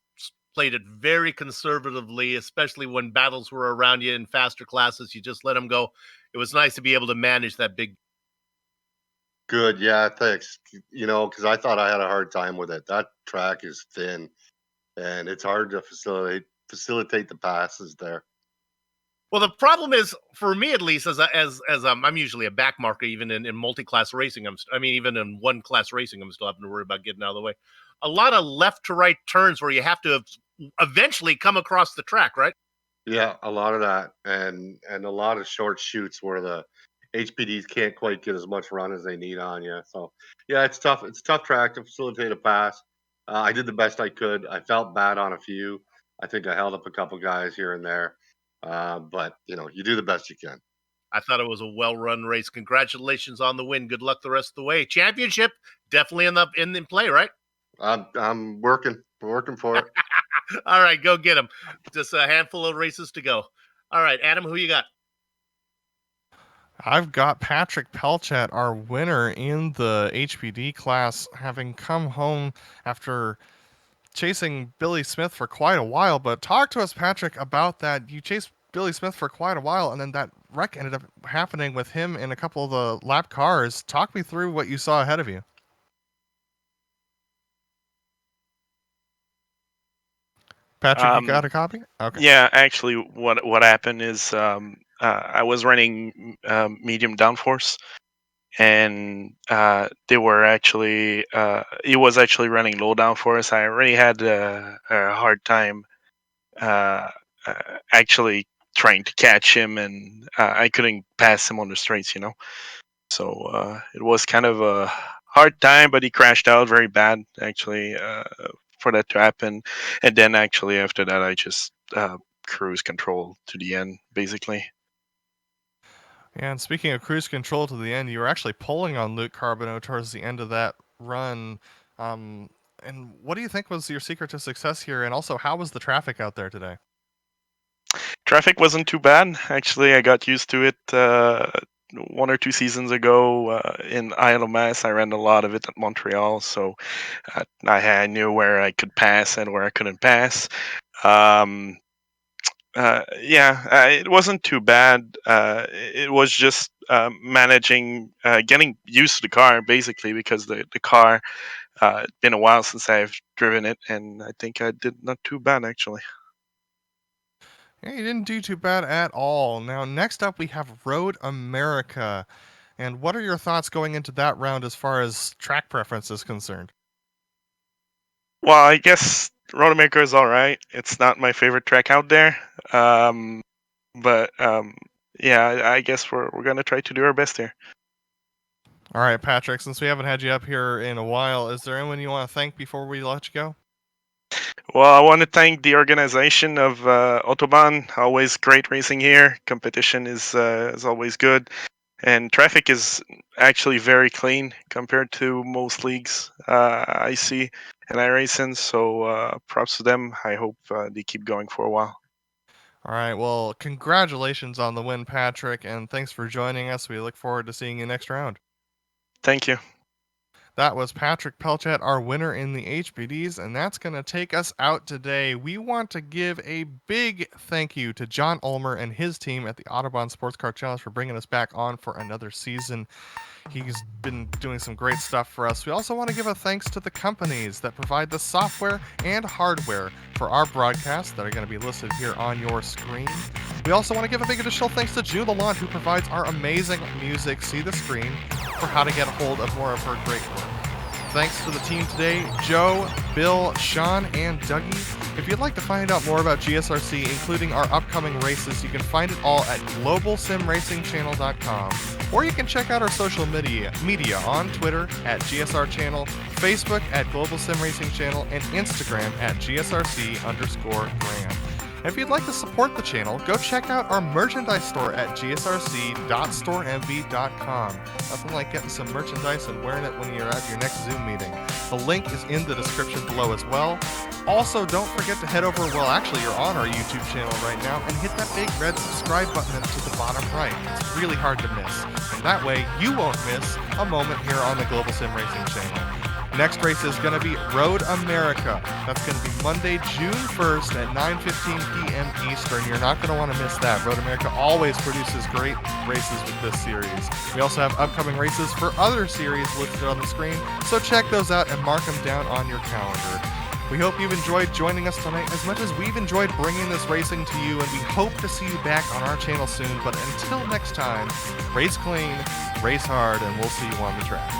played it very conservatively, especially when battles were around you in faster classes. You just let them go. It was nice to be able to manage that big. Good, yeah, thanks. Because I thought I had a hard time with it. That track is thin, and it's hard to facilitate the passes there. Well, the problem is, for me at least, I'm usually a back marker, even in multi-class racing. Even in one class racing, I'm still having to worry about getting out of the way. A lot of left to right turns where you have to eventually come across the track, right? Yeah, a lot of that, and a lot of short shoots where the HPDs can't quite get as much run as they need on you. So yeah, it's tough. It's a tough track to facilitate a pass. I did the best I could. I felt bad on a few. I think I held up a couple guys here and there, but you do the best you can. I thought it was a well-run race. Congratulations on the win. Good luck the rest of the way. Championship definitely in play, right? I'm working for it. All right, go get them. Just a handful of races to go. All right, Adam, who you got? I've got Patrick Pelchat, our winner in the HPD class, having come home after chasing Billy Smith for quite a while. But talk to us, Patrick, about that. You chased Billy Smith for quite a while, and then that wreck ended up happening with him in a couple of the lap cars. Talk me through what you saw ahead of you. Patrick, you got a copy? Okay. Yeah, actually, what happened is I was running medium downforce, and they were actually he was actually running low downforce. I already had a hard time actually trying to catch him, and I couldn't pass him on the straights, So it was kind of a hard time, but he crashed out very bad, actually, for that to happen. And then actually after that, I just cruise control to the end, basically. And speaking of cruise control to the end, you were actually pulling on Luke Carbonneau towards the end of that run. And what do you think was your secret to success here? And also, how was the traffic out there today? Traffic wasn't too bad. Actually, I got used to it 1 or 2 seasons ago in Isle of Mass. I ran a lot of it at Montreal, so I knew where I could pass and where I couldn't pass. It wasn't too bad. It was just managing, getting used to the car, basically, because the car, it's been a while since I've driven it, and I think I did not too bad, actually. Yeah, you didn't do too bad at all. Now, next up, we have Road America. And what are your thoughts going into that round as far as track preference is concerned? Well, I guess Road America is all right. It's not my favorite track out there. Yeah, I guess we're going to try to do our best here. All right, Patrick, since we haven't had you up here in a while, is there anyone you want to thank before we let you go? Well, I want to thank the organization of Autobahn. Always great racing here. Competition is always good. And traffic is actually very clean compared to most leagues I see in iRacing. So props to them. I hope they keep going for a while. All right, well, congratulations on the win, Patrick, and thanks for joining us. We look forward to seeing you next round. Thank you. That was Patrick Pelchat, our winner in the HPDs, and that's going to take us out today. We want to give a big thank you to John Ulmer and his team at the Autobahn Sportscar Challenge for bringing us back on for another season. He's been doing some great stuff for us. We also want to give a thanks to the companies that provide the software and hardware for our broadcasts that are going to be listed here on your screen. We also want to give a big additional thanks to June Lalonde, who provides our amazing music. See the screen for how to get a hold of more of her great work. Thanks to the team today, Joe, Bill, Sean, and Dougie. If you'd like to find out more about GSRC, including our upcoming races, you can find it all at globalsimracingchannel.com. Or you can check out our social media on Twitter at GSR Channel, Facebook at Global SimRacing Channel, and Instagram at GSRC_Graham. And if you'd like to support the channel, go check out our merchandise store at gsrc.storeenvy.com. Nothing like getting some merchandise and wearing it when you're at your next Zoom meeting. The link is in the description below as well. Also, don't forget to head over, well, actually, you're on our YouTube channel right now, and hit that big red subscribe button to the bottom right. It's really hard to miss. And that way, you won't miss a moment here on the Global SimRacing Channel. Next race is going to be Road America. That's going to be Monday, June 1st at 9:15 p.m. Eastern. You're not going to want to miss that. Road America always produces great races with this series. We also have upcoming races for other series listed on the screen, so check those out and mark them down on your calendar. We hope you've enjoyed joining us tonight as much as we've enjoyed bringing this racing to you, and we hope to see you back on our channel soon. But until next time, race clean, race hard, and we'll see you on the track.